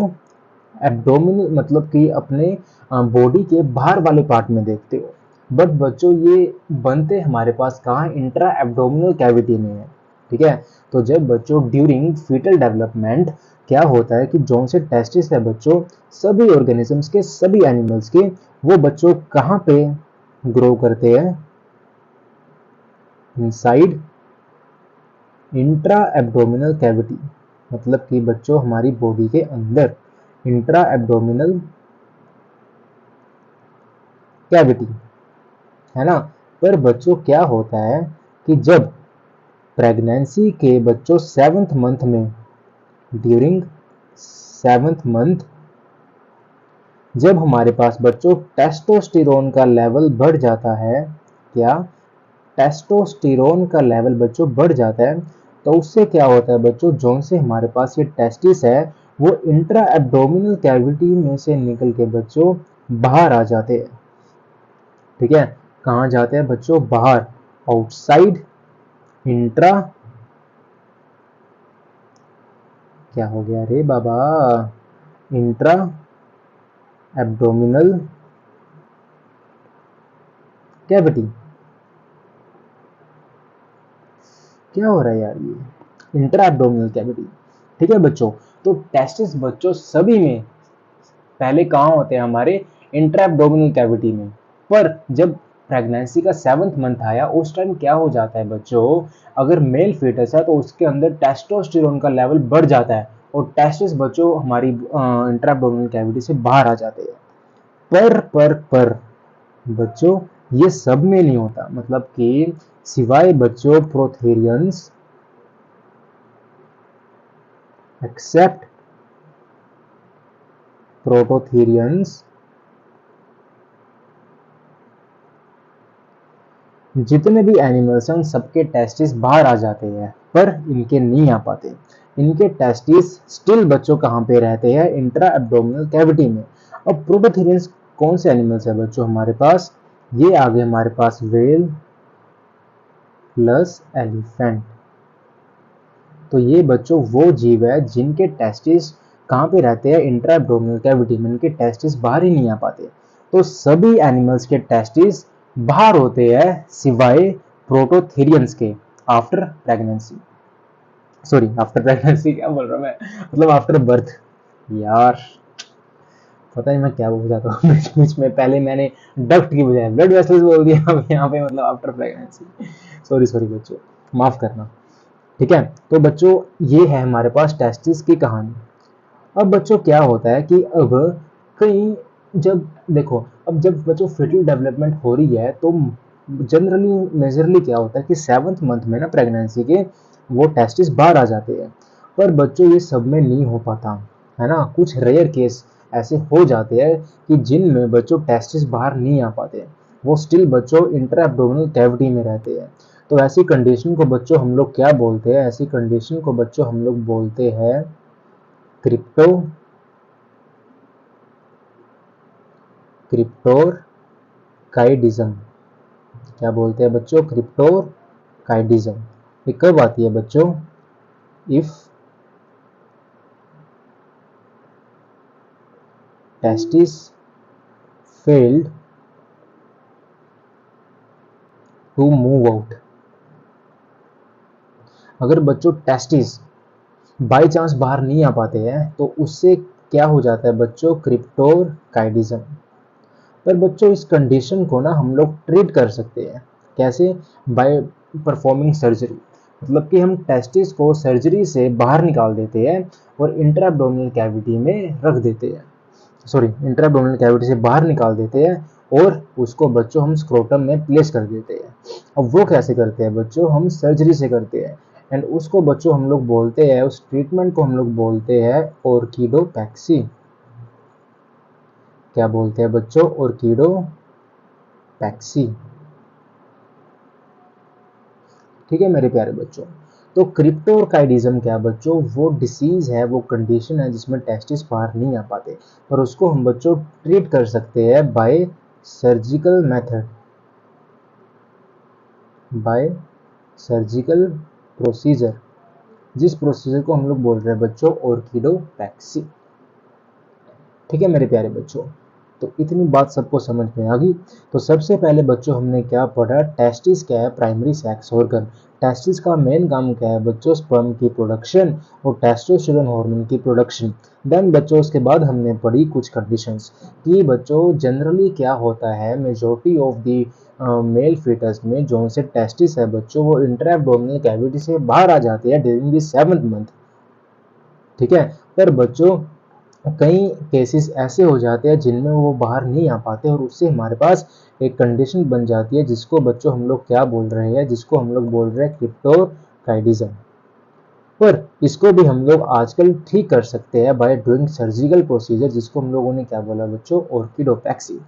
एब्डोमिनल मतलब कि अपने बॉडी के बाहर वाले पार्ट में देखते हो, बट बच्चों ये बनते हमारे पास कहाँ, इंट्रा एब्डोमिनल कैविटी में है, ठीक है। तो जब बच्चों ड्यूरिंग फीटल डेवलपमेंट क्या होता है कि जो से टेस्टिस है बच्चों, सभी ऑर्गेनिजम्स के, सभी एनिमल्स के, वो बच्चों कहाँ पे ग्रो करते हैं, इनसाइड इंट्रा एब्डोमिनल कैविटी, मतलब कि बच्चों हमारी बॉडी के अंदर इंट्रा एब्डोमिनल कैविटी, है ना। पर बच्चों क्या होता है कि जब प्रेगनेंसी के बच्चों 7th मंथ में, ड्यूरिंग 7th मंथ जब हमारे पास बच्चों टेस्टोस्टेरोन का लेवल बढ़ जाता है, क्या टेस्टोस्टेरोन का लेवल बच्चों बढ़ जाता है, तो उससे क्या होता है बच्चों, जो से हमारे पास ये टेस्टिस है वो इंट्रा एब्डोमिनल कैविटी में से निकल के बच्चों बाहर आ जाते हैं। ठीक है, कहाँ जाते हैं बच्चों, बाहर, आउटसाइड इंट्रा, क्या हो गया रे बाबा, इंट्रा एब्डोमिनल कैविटी। क्या हो रहा है यार, ये इंट्रा एब्डोमिनल कैविटी। ठीक है बच्चों, तो टेस्टिस बच्चों सभी में पहले कहाँ होते हैं, हमारे इंट्रा एब्डोमिनल कैविटी में। पर जब प्रेगनेंसी का 7th मंथ आया उस टाइम क्या हो जाता है बच्चों, अगर मेल फीटस है तो उसके अंदर टेस्टोस्टेरोन का लेवल बढ़ जाता है और टेस्टिस बच्चों हमारी इंट्रा एब्डोमिनल कैविटी से बाहर आ जाते हैं। पर बच्चों ये सब में नहीं होता, मतलब कि सिवाय बच्चों प्रोथेरियंस एक्सेप्ट प्रोटोथेरियंस, जितने भी एनिमल्स हैं उन सबके टेस्टिस बाहर आ जाते हैं, पर इनके नहीं आ पाते। इनके टेस्टिस स्टिल बच्चों कहाँ पे रहते हैं, इंट्रा एब्डोमिनल कैविटी में। अब प्रोटोथेरियंस कौन से एनिमल्स है बच्चों हमारे पास, ये आ गए हमारे पास व्हेल प्लस एलिफेंट। तो ये बच्चों वो जीव है जिनके टेस्टिस कहाँ पे रहते हैं, इंट्रा एब्डोमिनल कैविटी में, इनके टेस्टिस बाहर ही नहीं आ पाते। तो सभी एनिमल्स के टेस्टिस बाहर होते हैं सिवाय प्रोटोथेरियंस के after pregnancy, sorry after pregnancy क्या बोल रहा हूँ मैं, मतलब आफ्टर बर्थ। यार पता नहीं मैं क्या बोल जाता हूँ बीच बीच में, पहले मैंने डक्ट की बजाय ब्लड वेसल्स बोल दिया, अब यहाँ पे मतलब आफ्टर प्रेगनेंसी। सॉरी बच्चों, माफ करना। ठीक है, तो बच्चों ये है हमारे पास टेस्टिस की कहानी। अब बच्चों क्या होता है कि अब कहीं जब देखो, अब जब बच्चों फिटल डेवलपमेंट हो रही है तो जनरली मेजरली क्या होता है कि 7th मंथ में ना प्रेगनेंसी के वो टेस्टिस बाहर आ जाते हैं। पर बच्चों ये सब में नहीं हो पाता है ना, कुछ रेयर केस ऐसे हो जाते हैं कि जिनमें बच्चों टेस्टिस बाहर नहीं आ पाते, वो स्टिल बच्चों इंट्रा एब्डोमिनल कैविटी में रहते हैं। तो ऐसी कंडीशन को बच्चों हम लोग क्या बोलते हैं, ऐसी कंडीशन को बच्चों हम लोग बोलते हैं क्रिप्टोरकाइडिज्म। क्या बोलते हैं बच्चों, क्रिप्टोरकाइडिज्म। ये कब आती है बच्चों, if testis failed to move out. अगर बच्चों टेस्टिस बाय चांस बाहर नहीं आ पाते हैं तो उससे क्या हो जाता है बच्चों, क्रिप्टोरकाइडिज्म। पर बच्चों इस कंडीशन को ना हम लोग ट्रीट कर सकते हैं, कैसे, बाय परफॉर्मिंग सर्जरी। मतलब कि हम टेस्टिस को सर्जरी से बाहर निकाल देते हैं और इंट्रा एब्डोमिनल कैविटी में रख देते हैं, सॉरी इंट्रा एब्डोमिनल कैविटी से बाहर निकाल देते हैं और उसको बच्चों हम स्क्रोटम में प्लेस कर देते हैं। अब वो कैसे करते हैं बच्चों, हम सर्जरी से करते हैं, एंड उसको बच्चों हम लोग बोलते हैं, उस ट्रीटमेंट को हम लोग बोलते हैं ऑर्किडोपैक्सी। क्या बोलते हैं बच्चों, ऑर्किडोपैक्सी। ठीक है मेरे प्यारे बच्चों, तो क्रिप्टोरकाइडिज्म क्या बच्चों, वो डिसीज है, वो कंडीशन है जिसमें टेस्टिस बाहर नहीं आ पाते, और उसको हम बच्चों ट्रीट कर सकते हैं bye surgical method, bye surgical procedure, जिस प्रोसीजर को हम लोग बोल रहे हैं बच्चों ऑर्किडोपैक्सी। ठीक है मेरे प्यारे बच्चों, तो इतनी बात सबको समझ में आ गई। तो सबसे पहले बच्चों हमने क्या पढ़ा, टेस्टिस क्या है, प्राइमरी सेक्स ऑर्गन। टेस्टिस का मेन काम क्या है बच्चों, स्पर्म की प्रोडक्शन और टेस्टोस्टेरोन हार्मोन की प्रोडक्शन। देन बच्चों उसके बाद हमने पढ़ी कुछ कंडीशंस कि बच्चों जनरली क्या होता है, majority of the male foetus में जो से टेस्टिस है बच्चों वो इंट्रा एब्डोमिनल कैविटी से बाहर आ जाती है ड्यूरिंग द 7th मंथ। ठीक है, पर बच्चों कई केसेस ऐसे हो जाते हैं जिनमें वो बाहर नहीं आ पाते और उससे हमारे पास एक कंडीशन बन जाती है जिसको बच्चों हम लोग क्या बोल रहे हैं, जिसको हम लोग बोल रहे हैं काइडिज्म। पर इसको भी हम लोग आजकल ठीक कर सकते हैं बाय डूइंग सर्जिकल प्रोसीजर, जिसको हम लोगों ने क्या बोला बच्चों, ऑर्किडोपैक्सी।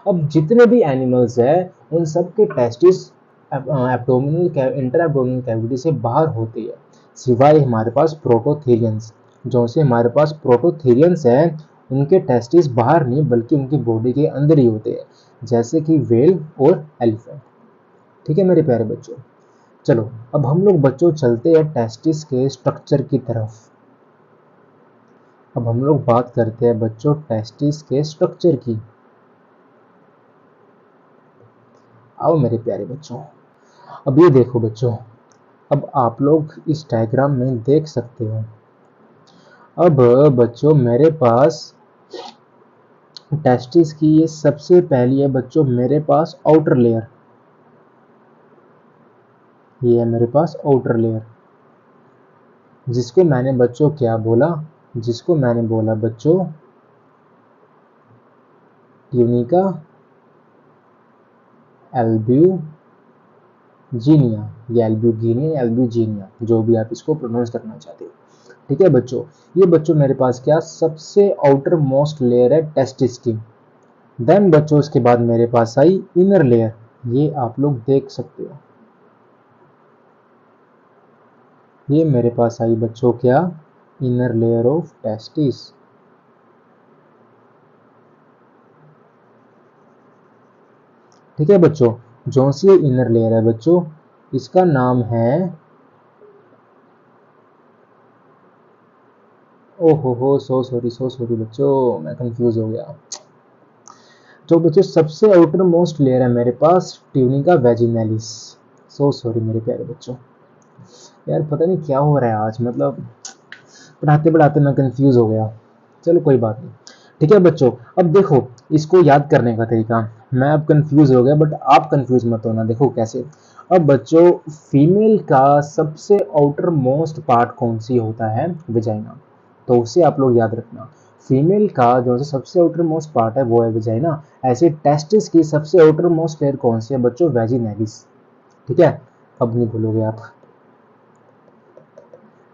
अब जितने भी एनिमल्स हैं उन सब के testis abdominal inter abdominal cavity से बाहर होती है, सिवाय हमारे पास प्रोटोथेरियंस। जो से हमारे पास प्रोटोथेरियंस है उनके टेस्टिस बाहर नहीं बल्कि उनकी बॉडी के अंदर ही होते हैं, जैसे कि व्हेल और एलिफेंट। ठीक है मेरे प्यारे बच्चों, चलो अब हम लोग बच्चों चलते हैं टेस्टिस के स्ट्रक्चर की तरफ। अब हम लोग बात करते हैं बच्चों टेस्टिस के स्ट्रक्चर की। आओ मेरे प्यारे बच्चों, अब ये देखो बच्चों, अब आप लोग इस डायग्राम में देख सकते हो। अब बच्चों मेरे पास टेस्टिस की ये सबसे पहली है बच्चों मेरे पास आउटर लेयर। ये है मेरे पास आउटर लेयर, जिसको मैंने बच्चों क्या बोला, जिसको मैंने बोला बच्चों ट्यूनिका एल्ब्यूजिनिया, या एल्ब्यूगिनिया, एल्ब्यूजिनिया, जो भी आप इसको प्रोनाउंस करना चाहते हो। ठीक है बच्चों, ये बच्चों मेरे पास क्या सबसे आउटर मोस्ट लेयर है टेस्टिस की। देन बच्चों उसके बाद मेरे पास आई इनर लेयर, ये आप लोग देख सकते हो। ये मेरे पास आई बच्चों क्या, इनर लेयर ऑफ टेस्टिस। ठीक है बच्चों, जो सी इनर लेयर है बच्चों, इसका नाम है, ओहो सो सॉरी बच्चों, मैं कंफ्यूज हो गया। तो बच्चों सबसे आउटर मोस्ट लेयर है मेरे पास ट्यूनिका वेजिनैलिस। सो सॉरी मेरे प्यारे बच्चों, यार पता नहीं क्या हो रहा है आज, मतलब पढ़ाते पढ़ाते मैं कंफ्यूज हो गया। चलो कोई बात नहीं। ठीक है बच्चों, अब देखो इसको याद करने का तरीका, मैं अब कंफ्यूज हो गया बट आप कंफ्यूज मत होना। देखो कैसे, अब बच्चों फीमेल का सबसे आउटर मोस्ट पार्ट कौन सी होता है, वेजाइना। तो उसे आप लोग याद रखना, फीमेल का जो सबसे आउटर मोस्ट पार्ट है वो है वेजाइना। ऐसे टेस्टिस की सबसे आउटर मोस्ट लेयर कौन सी है बच्चों, वेजिनैलिस। ठीक है, अब नहीं भूलोगे आप।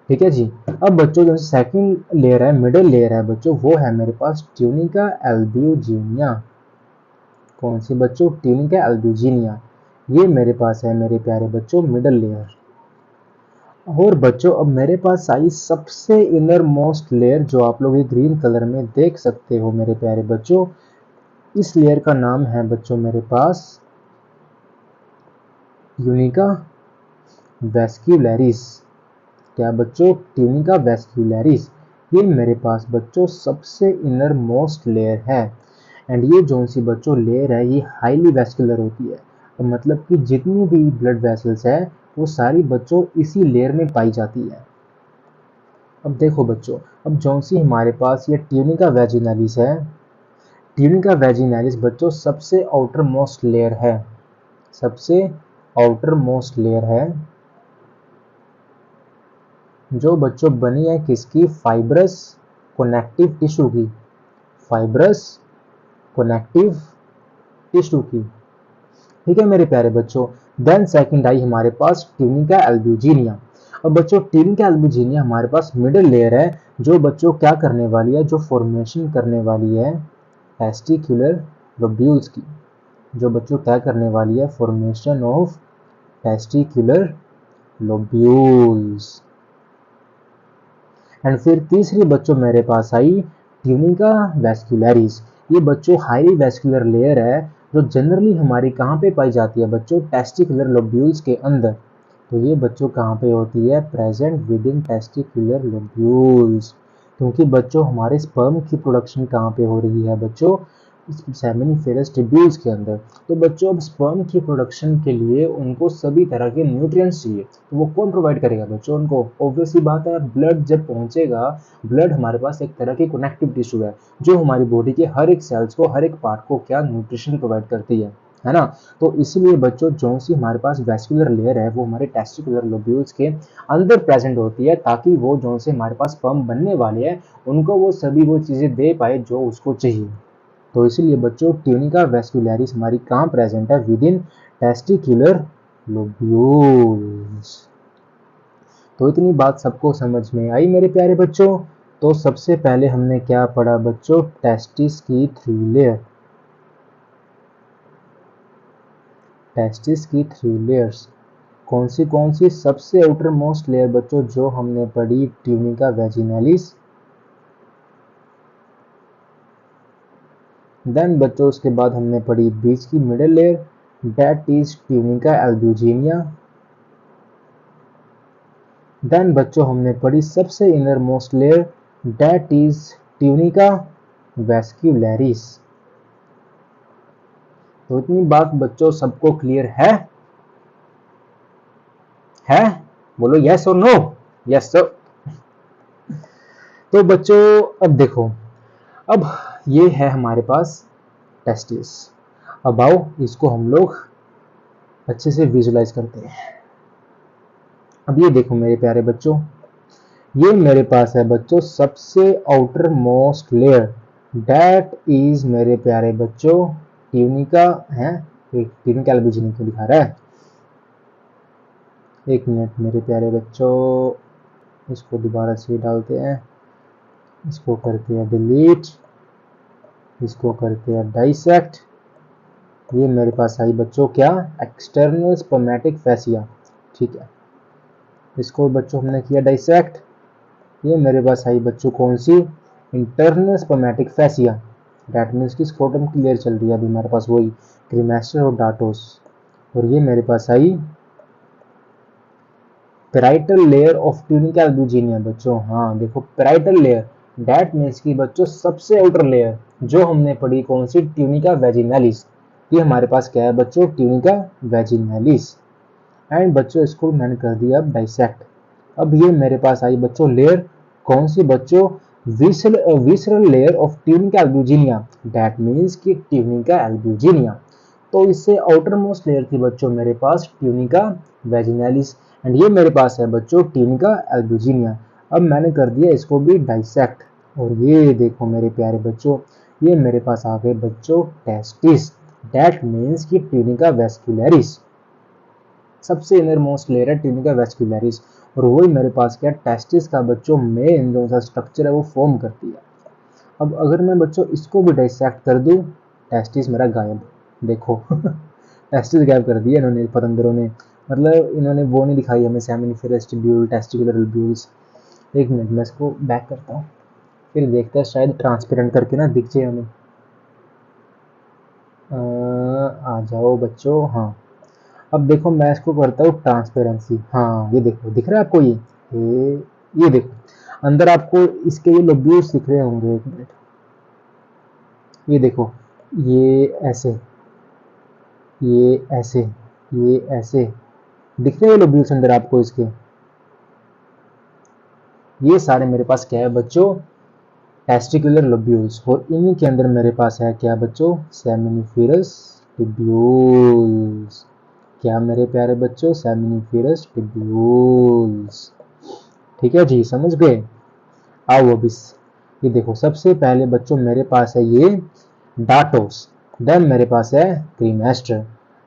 ठीक है जी, अब बच्चों जो सेकंड लेयर है, मिडिल लेयर है बच्चों, वो है मेरे पास ट्यूनिका एल्ब्यूजिनिया। कौन सी बच्चों, ट्यूनिका एल्ब्यूजिनिया। ये मेरे पास है मेरे प्यारे बच्चों मिडिल लेयर। और बच्चों अब मेरे पास आई सबसे इनर मोस्ट लेयर, जो आप लोग ये ग्रीन कलर में देख सकते हो मेरे प्यारे बच्चों। इस लेयर का नाम है बच्चों मेरे पास ट्यूनिका वेस्क्युलरिस। क्या बच्चों, ट्यूनिका वेस्क्युलरिस। ये मेरे पास बच्चों सबसे इनर मोस्ट लेयर है। एंड ये जो सी बच्चों लेयर है ये हाईली वेस्कुलर होती है, तो मतलब कि जितनी भी ब्लड वेसल्स है वो सारी बच्चों इसी लेयर में पाई जाती है। अब देखो बच्चों, अब जो सी हमारे पास ये ट्यूनिका वेजिनैलिस है, ट्यूनिका वेजिनैलिस बच्चों सबसे आउटर मोस्ट लेयर है, सबसे आउटर मोस्ट लेयर है, जो बच्चों बनी है किसकी, फाइब्रस कनेक्टिव टिश्यू की, फाइब्रस कनेक्टिव टिश्यू की। ठीक है मेरे प्यारे बच्चों, देन सेकंड आई हमारे पास ट्यूनिका एल्ब्यूजिनिया। और बच्चों ट्यूनिका एल्ब्यूजिनिया हमारे पास मिडिल लेयर है, जो बच्चों क्या करने वाली है, जो फॉर्मेशन करने वाली है टेस्टिकुलर लोब्यूल्स की, जो बच्चों क्या करने वाली है, formation of testicular lobules. And फिर तीसरी बच्चों मेरे पास आई ट्यूनिका वेस्क्युलरिस। ये बच्चों हाईली वेस्कुलर लेयर है, जो जनरली हमारी कहाँ पे पाई जाती है बच्चों, टेस्टिकुलर लोब्यूल्स के अंदर। तो ये बच्चों कहाँ पे होती है, present with in testicular lobules. क्योंकि बच्चों हमारे स्पर्म की प्रोडक्शन कहाँ पे हो रही है बच्चों, सेमिनिफेरस ट्यूब्यूल्स के अंदर। तो बच्चों अब स्पर्म की प्रोडक्शन के लिए उनको सभी तरह के न्यूट्रिएंट्स चाहिए, तो वो कौन प्रोवाइड करेगा बच्चों उनको, ऑब्वियसली बात है ब्लड जब पहुंचेगा। ब्लड हमारे पास एक तरह की कनेक्टिव टिश्यू है, जो हमारी बॉडी के हर एक सेल्स को, हर एक पार्ट को क्या न्यूट्रिशन प्रोवाइड करती है ना। तो इसलिए बच्चों जो सी हमारे पास वेस्कुलर लेयर है वो हमारे टेस्टिकुलर लोब्यूल्स के अंदर प्रेजेंट होती है, ताकि वो जो से हमारे पास स्पर्म बनने वाले हैं उनको वो सभी वो चीजें दे पाए जो उसको चाहिए। तो इसीलिए बच्चों ट्यूनिका वेस्क्युलरिस हमारी कहाँ प्रेजेंट है, विद इन टेस्टिकुलर लोब्यूल्स। तो इतनी बात सबको समझ में आई मेरे प्यारे बच्चों। तो सबसे पहले हमने क्या पढ़ा बच्चों, टेस्टिस की 3 लेयर। टेस्टिस की 3 लेयर्स कौन सी सबसे आउटर मोस्ट लेयर बच्चों जो हमने पढ़ी, ट्यूनिका वैजिनालिस। देन बच्चों उसके बाद हमने पढ़ी बीच की middle layer, that is tunica albuginea. Then बच्चों हमने पढ़ी सबसे innermost layer, that is tunica vascularis. तो इतनी बात बच्चों सबको क्लियर है? बोलो यस और नो। Yes sir. तो बच्चों अब देखो, अब ये है हमारे पास टेस्टिस। अब आओ इसको हम लोग अच्छे से विजुलाइज करते हैं। अब ये देखो मेरे प्यारे बच्चों, ये मेरे पास है बच्चों सबसे outer most layer, that is मेरे प्यारे बच्चों ट्यूनिका है। ट्यूनिका एल्ब्यूजिनिया को दिखा रहा है, एक मिनट मेरे प्यारे बच्चों, इसको दोबारा से डालते हैं, इसको करते हैं डिलीट, इसको करते हैं डाइसेक्ट। ये मेरे पास आई बच्चों क्या, एक्सटर्नल स्पर्मेटिक फैसिया। ठीक है, इसको बच्चों हमने किया डाइसेक्ट। ये मेरे पास आई बच्चों कौन सी, internal spermatic fascia. That means की स्क्रोटम की लेयर चल रही है अभी हमारे पास, वही क्रीमेस्टर और डाटोस। और ये मेरे पास आई parietal layer of tunica albuginea बच्चों। हाँ देखो पेराइटल लेयर, दैट मीन्स की बच्चों सबसे आउटर लेयर जो हमने पढ़ी कौन सी, ट्यूनिका वैजिनालिस। ये हमारे पास क्या है बच्चों, ट्यूनिका वैजिनालिस। एंड बच्चों इसको मैंने कर दिया अब डाइसेक्ट। अब ये मेरे पास आई बच्चों लेयर कौन सी बच्चों, visceral layer of tunica albuginea. That means की ट्यूनिका एल्ब्यूजिनिया। तो इससे आउटर मोस्ट लेयर थी बच्चों मेरे पास ट्यूनिका वैजिनालिस, एंड ये मेरे पास है बच्चों ट्यूनिका एल्ब्यूजिनिया। अब मैंने कर दिया इसको भी डाइसेक्ट, और ये देखो मेरे प्यारे बच्चों, ये मेरे पास आ गए बच्चों टेस्टिस। दैट मीन्स की ट्यूनिका वैस्कुलैरिस, सबसे इनर मोस्ट लेयर है ट्यूनिका वैस्कुलैरिस, और वही मेरे पास क्या टेस्टिस का बच्चों मेन जो सा स्ट्रक्चर है वो फॉर्म करती है। अब अगर मैं बच्चों इसको भी डाइसेक्ट कर दूं, टेस्टिस मेरा गायब, देखो टेस्टिस गायब कर दिया इन्होंने पतंगरों ने, मतलब इन्होंने वो नहीं दिखाई हमें सेमिनिफेरस ट्यूब्यूल, टेस्टिकुलर लोब्यूल्स। एक मिनट मैं इसको बैक करता हूँ, फिर देखते हैं शायद ट्रांसपेरेंट करके ना दिख जाए हमें। आ जाओ बच्चों, हाँ अब देखो मैं इसको करता हूँ ट्रांसपेरेंसी। हाँ ये देखो दिख रहा है आपको, ये देखो अंदर आपको इसके ये लोब्यूल्स दिख रहे होंगे, एक मिनट ये देखो, ये ऐसे, ये ऐसे, ये ऐसे दिख रहे हैं लोब्यूल्स अंदर आपको इसके। ये सारे मेरे पास क्या है बच्चों, टेस्टिकुलर लोब्यूल्स, और इन्हीं के अंदर मेरे पास है क्या बच्चों, सेमिनिफेरस टिब्यूल्स। क्या मेरे प्यारे बच्चों, सेमिनिफेरस टिब्यूल्स। ठीक है जी, समझ गए। आओ अब इस, ये देखो सबसे पहले बच्चों मेरे पास है ये डाटोस, देन मेरे पास है क्रीमेस्टर।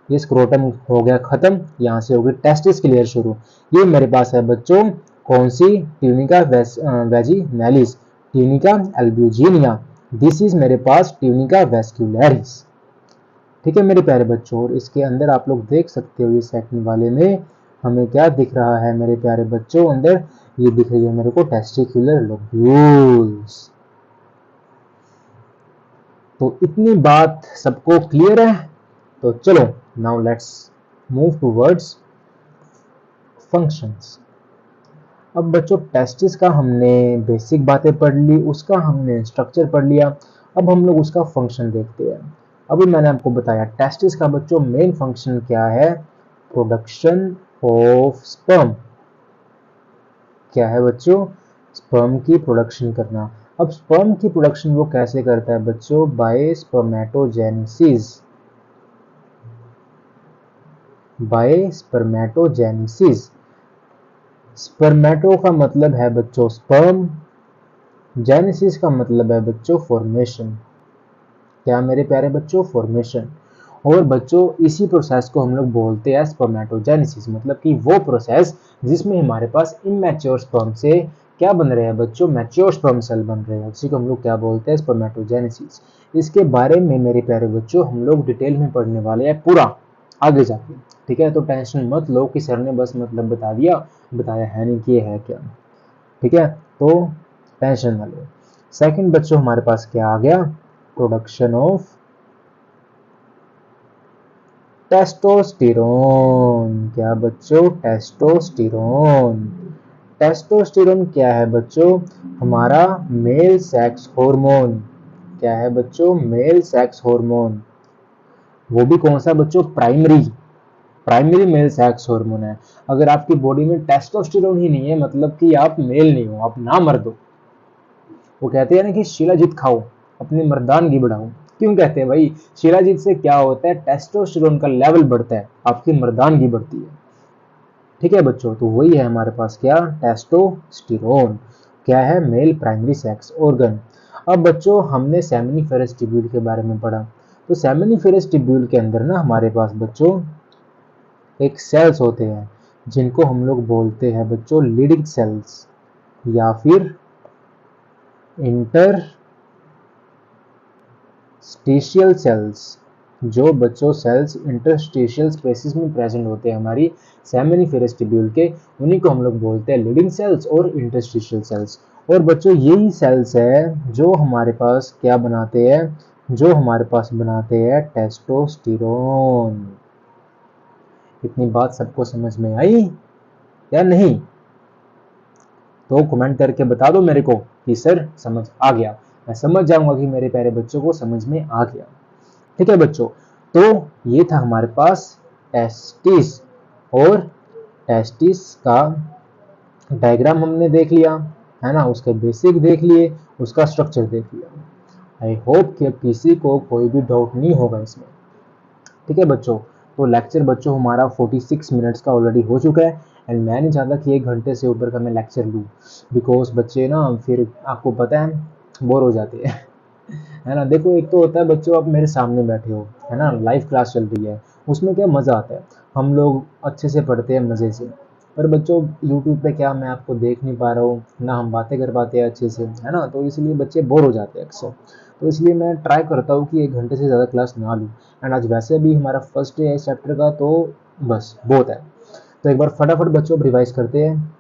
ये स्क्रोटम हो गया खत्म, यहाँ से होगी टेस्टिस की लेयर शुरू। ये मेरे पास है बच्चों कौन सी, tunica वैजिनालिस, tunica albuginea. This is मेरे पास ट्यूनिका वैस्कुलैरिस। ठीक है मेरे प्यारे बच्चों, और इसके अंदर आप लोग देख सकते हो ये सेकंड वाले में हमें क्या दिख रहा है मेरे प्यारे बच्चों, अंदर ये दिख रही है मेरे को टेस्टिकुलर लोब्यूल्स। तो इतनी बात सबको क्लियर है? तो चलो now let's move towards functions. अब बच्चों टेस्टिस का हमने बेसिक बातें पढ़ ली, उसका हमने स्ट्रक्चर पढ़ लिया, अब हम लोग उसका फंक्शन देखते हैं। अभी मैंने आपको बताया टेस्टिस का बच्चों मेन फंक्शन क्या है, प्रोडक्शन ऑफ स्पर्म। क्या है बच्चों, स्पर्म की प्रोडक्शन करना। अब स्पर्म की प्रोडक्शन वो कैसे करता है बच्चों, by spermatogenesis. By spermatogenesis. Spermato का मतलब है बच्चों स्पर्म, जेनेसिस का मतलब है बच्चों फॉर्मेशन। क्या मेरे प्यारे बच्चों, फॉर्मेशन। और बच्चों इसी प्रोसेस को हम लोग बोलते हैं स्पर्मेटोजेनेसिस, मतलब कि वो प्रोसेस जिसमें हमारे पास इमैच्योर स्पर्म से क्या बन रहे हैं बच्चों, मैच्योर स्पर्म सेल बन रहे हैं, उसी को हम लोग क्या बोलते हैं, स्पर्मेटोजेनेसिस। इसके बारे में मेरे प्यारे बच्चों हम लोग डिटेल में पढ़ने वाले हैं पूरा आगे जाके, ठीक है। तो टेंशन मत लो कि सर ने बस मतलब बता दिया, बताया है नहीं कि ये है क्या, ठीक है, तो टेंशन ना लो। सेकंड बच्चों हमारे पास क्या आ गया, प्रोडक्शन ऑफ टेस्टोस्टेरोन। क्या बच्चों, टेस्टोस्टेरोन। टेस्टोस्टेरोन क्या है बच्चों, हमारा मेल सेक्स हार्मोन। क्या है बच्चों, मेल सेक्स हार्मोन। वो भी कौन सा बच्चों, प्राइमरी मेल सेक्स हार्मोन है। अगर आपकी बॉडी में टेस्टोस्टेरोन ही नहीं है मतलब कि आप मेल नहीं हो, आप ना मर्द हो। वो कहते हैं ना कि शिलाजीत खाओ, अपनी मर्दानगी बढ़ाओ। क्यों कहते हैं भाई, शिलाजीत से क्या होता है, टेस्टोस्टेरोन का लेवल बढ़ता है, आपकी मर्दानगी बढ़ती है, ठीक है बच्चों। तो वही है हमारे पास क्या, टेस्टोस्टेरोन। क्या है, मेल प्राइमरी सेक्स ऑर्गन। अब बच्चों हमने सेमिनिफेरस ट्यूब्यूल के बारे में पढ़ा। तो सेमिनिफेरस ट्यूब्यूल के अंदर ना हमारे पास बच्चों एक सेल्स होते हैं जिनको हम लोग बोलते हैं बच्चों लीडिंग सेल्स या फिर इंटरस्टिशियल सेल्स। जो बच्चों सेल्स इंटरस्टिशियल स्पेसिस में प्रेजेंट होते हैं हमारी सेमिनिफेरस ट्यूब्यूल के, उन्हीं को हम लोग बोलते हैं लीडिंग सेल्स और इंटरस्टिशियल सेल्स। और बच्चों यही सेल्स है जो हमारे पास क्या बनाते हैं, जो हमारे पास बनाते हैं टेस्टोस्टेरोन। इतनी बात सबको समझ में आई या नहीं? तो कमेंट करके बता दो मेरे को कि सर समझ आ गया। मैं समझ जाऊंगा कि मेरे प्यारे बच्चों को समझ में आ गया, ठीक है बच्चों। तो ये था हमारे पास टेस्टिस, और टेस्टिस का डायग्राम हमने देख लिया है ना, उसके बेसिक देख लिए, उसका स्ट्रक्चर देख लिया। आई होप कि अब किसी को कोई भी डाउट नहीं होगा इसमें, ठीक है बच्चों। तो लेक्चर बच्चों हमारा 46 मिनट्स का ऑलरेडी हो चुका है, एंड मैं नहीं चाहता कि 1 घंटे से ऊपर का मैं लेक्चर लूँ, बिकॉज बच्चे ना फिर आपको पता है बोर हो जाते हैं है ना। देखो एक तो होता है बच्चों आप मेरे सामने बैठे हो, है ना, लाइव क्लास चल रही है, उसमें क्या मज़ा आता है, हम लोग अच्छे से पढ़ते हैं मज़े से। पर बच्चों यूट्यूब पे क्या मैं आपको देख नहीं पा रहा हूँ ना, हम बातें कर पाते हैं अच्छे से, है ना, तो इसलिए बच्चे बोर हो जाते हैं अक्सर। तो इसलिए मैं ट्राई करता हूँ कि 1 घंटे से ज़्यादा क्लास ना लूँ। एंड आज वैसे भी हमारा फर्स्ट डे है इस चैप्टर का, तो बस बहुत है। तो एक बार फटाफट बच्चों रिवाइज करते हैं।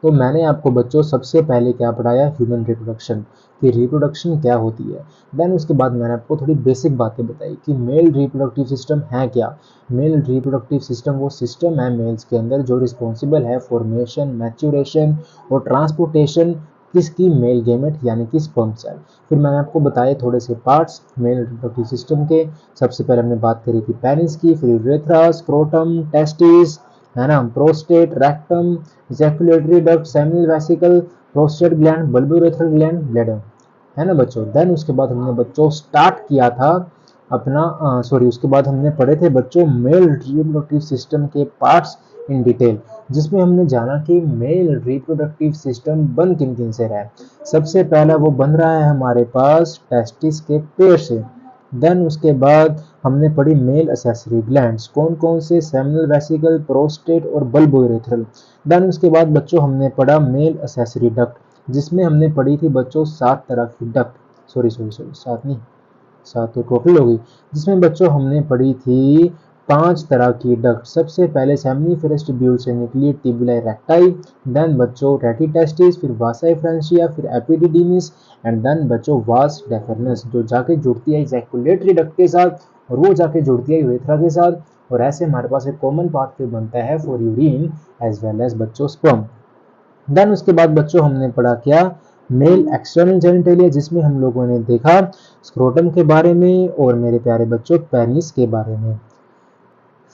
तो मैंने आपको बच्चों सबसे पहले क्या पढ़ाया, ह्यूमन रिप्रोडक्शन, कि रिप्रोडक्शन क्या होती है। देन उसके बाद मैंने आपको थोड़ी बेसिक बातें बताई कि मेल रिप्रोडक्टिव सिस्टम है क्या। मेल रिप्रोडक्टिव सिस्टम वो सिस्टम है मेल्स के अंदर जो रिस्पॉन्सिबल है फॉर्मेशन, मैच्योरेशन और ट्रांसपोर्टेशन किसकी, मेल गेमेट यानी कि स्पर्म सेल। फिर मैंने आपको बताए थोड़े से पार्ट्स मेल रिप्रोडक्टिव सिस्टम के। सबसे पहले हमने बात करी थी पेनिस की, फिर यूरेथ्रा, स्क्रोटम, टेस्टिस, है ना, prostate, rectum, ejaculatory duct, seminal vesicle, prostate gland, bulbourethral gland, bladder, है ना बच्चों। देन उसके बाद हमने बच्चों स्टार्ट किया था अपना उसके बाद हमने पढ़े थे बच्चों मेल रिप्रोडक्टिव सिस्टम के पार्ट्स इन डिटेल, जिसमें हमने जाना कि मेल रिप्रोडक्टिव सिस्टम बन किन किन से रहा है। सबसे पहला वो बन रहा है हमारे पास टेस्टिस के पेड़ से। देन उसके बाद हमने पढ़ी मेल एसेसरी ग्लैंड्स, कौन कौन से, सेमिनल वेसिकल, प्रोस्टेट और बल्बोरेथ्रल। देन उसके बाद बच्चों हमने पढ़ा मेल एसेसरी डक्ट, जिसमें हमने पढ़ी थी बच्चों 7 तरह की डक्ट, सॉरी 7 नहीं, 7 तो टोटल हो गई, जिसमें बच्चों हमने पढ़ी थी 5 तरह की डक्ट। सबसे पहले सेमिनिफेरस ट्यूब्यूल से निकली ट्यूबुलाई रेक्टाई, देन बच्चों रेटिटेस्टिस, फिर वासाई फ्रांसिया, फिर एपिडिडीमिस, एंड देन बच्चों वास डेफर्नस, जो जाके जुड़ती है इजैकुलेटरी डक्ट के साथ, और वो जाके जुड़ती है यूरेथ्रा के साथ। और ऐसे हमारे पास एक कॉमन पाथवे बनता है for urine as well as बच्चों स्पर्म। देन उसके बाद बच्चों हमने पढ़ा क्या, मेल एक्सटर्नल जेनिटेलिया, जिसमें हम लोगों ने देखा स्क्रोटम के बारे में और मेरे प्यारे बच्चों पेनिस के बारे में।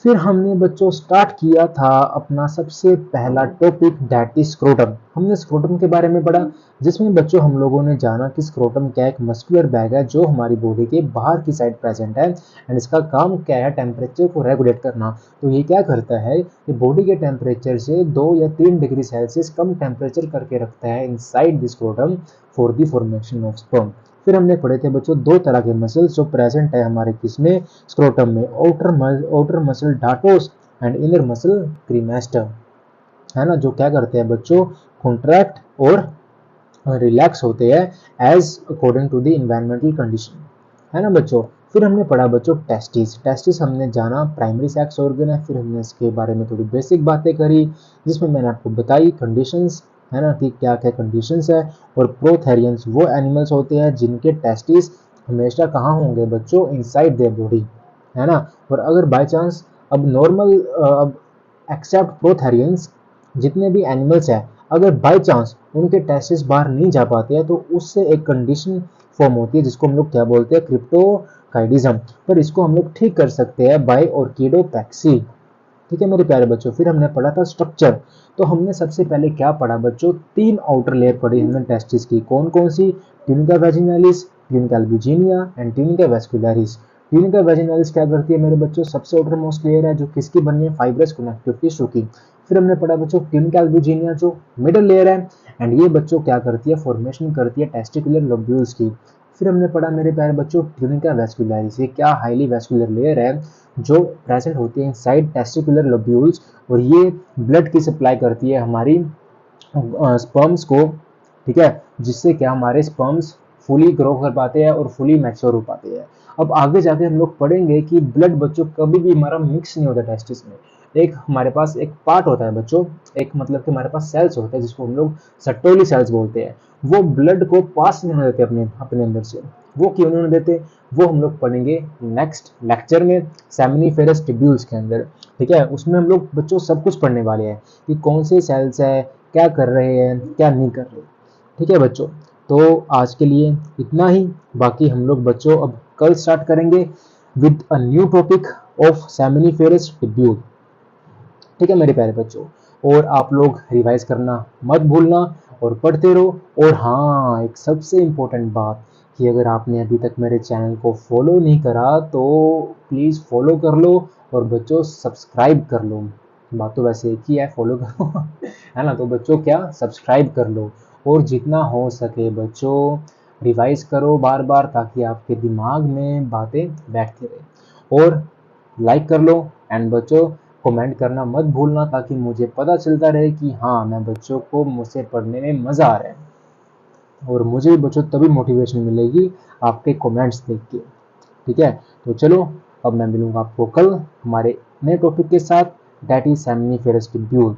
फिर हमने बच्चों स्टार्ट किया था अपना सबसे पहला टॉपिक दैट इज स्क्रोटम। हमने स्क्रोटम के बारे में पढ़ा, जिसमें बच्चों हम लोगों ने जाना कि स्क्रोटम क्या एक मस्कुलर बैग है जो हमारी बॉडी के बाहर की साइड प्रेजेंट है, एंड इसका काम क्या है, टेम्परेचर को रेगुलेट करना। तो ये क्या करता है, ये बॉडी के टेम्परेचर से 2 या 3 डिग्री सेल्सियस कम टेम्परेचर करके रखता है inside the scrotum for the formation of sperm. फिर हमने पढ़े थे बच्चों दो तरह के मसल्स जो प्रेजेंट है हमारे किसमें, स्क्रोटम में, outer muscle dartos and inner muscle cremaster, है ना, जो क्या करते हैं बच्चों, कॉन्ट्रैक्ट और रिलैक्स होते हैं as according to the environmental condition, है ना बच्चों। फिर हमने पढ़ा बच्चों टेस्टिस। टेस्टिस हमने जाना प्राइमरी सेक्स ऑर्गन है। फिर हमने इसके बारे में थोड़ी बेसिक बातें करी जिसमें मैंने आपको बताई कंडीशंस, है ना, कि क्या क्या कंडीशंस है। और प्रोथेरियंस वो एनिमल्स होते हैं जिनके टेस्टिस हमेशा कहाँ होंगे बच्चों, इनसाइड देयर बॉडी, है ना। और अगर बाय चांस अब नॉर्मल अब एक्सेप्ट प्रोथेरियंस जितने भी एनिमल्स हैं, अगर बाय चांस उनके टेस्टिस बाहर नहीं जा पाते हैं तो उससे एक कंडीशन फॉर्म होती है जिसको हम लोग क्या बोलते हैं, क्रिप्टोकाइडिज्म। पर इसको हम लोग ठीक कर सकते हैं बाय ऑर्किडोपैक्सी। ठीक है मेरे प्यारे बच्चों। फिर हमने पढ़ा था स्ट्रक्चर। तो हमने सबसे पहले क्या पढ़ा बच्चों, तीन आउटर लेयर पढ़ी हमने टेस्टिस की। कौन कौन सी, tunica vaginalis, tunica albuginea and tunica vascularis. Tunica vaginalis क्या करती है मेरे बच्चों, सबसे आउटर मोस्ट लेयर है जो किसकी बनी है, फाइब्रस कनेक्टिव टिश्यू की। फिर हमने पढ़ा बच्चों ट्यूनिका अल्बुजिनिया जो मिडल लेयर है एंड ये बच्चों क्या करती है, फॉर्मेशन करती है टेस्टिकुलर लोब्यूल्स की। फिर हमने पढ़ा मेरे प्यारे बच्चों ट्यूनिका वेस्कुलरिस, ये क्या हाईली वेस्कुलर लेयर है जो प्रेजेंट होती है इनसाइड टेस्टिकुलर लोब्यूल्स और ये ब्लड की सप्लाई करती है हमारी स्पर्म्स को, ठीक है, जिससे क्या हमारे स्पर्म्स फुली ग्रो कर पाते हैं और फुली मैच्योर हो पाते हैं। अब आगे जाके हम लोग पढ़ेंगे कि ब्लड बच्चों कभी भी हमारा मिक्स नहीं होता टेस्टिस में। एक हमारे पास एक पार्ट होता है बच्चों, एक मतलब कि हमारे पास सेल्स होते हैं जिसको हम लोग सट्टोली सेल्स बोलते हैं, वो ब्लड को पास नहीं होने देते अपने अपने अंदर से। वो क्यों नहीं होने देते, वो हम लोग पढ़ेंगे नेक्स्ट लेक्चर में सेमिनिफेरस ट्यूब्यूल्स के अंदर, ठीक है। उसमें हम लोग बच्चों सब कुछ पढ़ने वाले हैं कि कौन से सेल्स है, क्या कर रहे हैं, क्या नहीं कर रहे, ठीक है बच्चों। तो आज के लिए इतना ही, बाकी हम लोग बच्चों अब कल स्टार्ट करेंगे with a new topic of seminiferous tubule, ठीक है मेरे प्यारे बच्चों। और आप लोग रिवाइज करना मत भूलना और पढ़ते रहो। और हाँ, एक सबसे इम्पोर्टेंट बात कि अगर आपने अभी तक मेरे चैनल को फॉलो नहीं करा तो प्लीज़ फॉलो कर लो और बच्चों सब्सक्राइब कर लो। बात तो वैसे एक ही है, फॉलो करो है ना। तो बच्चों क्या, सब्सक्राइब कर लो और जितना हो सके बच्चों रिवाइज करो बार बार ताकि आपके दिमाग में बातें बैठती रहे। और लाइक कर लो एंड बच्चों कमेंट करना मत भूलना ताकि मुझे पता चलता रहे कि हाँ मैं बच्चों को मुझसे पढ़ने में मज़ा आ रहा है और मुझे बच्चों तभी मोटिवेशन मिलेगी आपके कमेंट्स देख के, ठीक है। तो चलो अब मैं मिलूंगा आपको कल हमारे नए टॉपिक के साथ, दैट इज सेमिनिफेरस ट्यूब्यूल।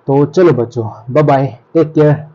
तो चलो बच्चों, बाय बाय, टेक केयर।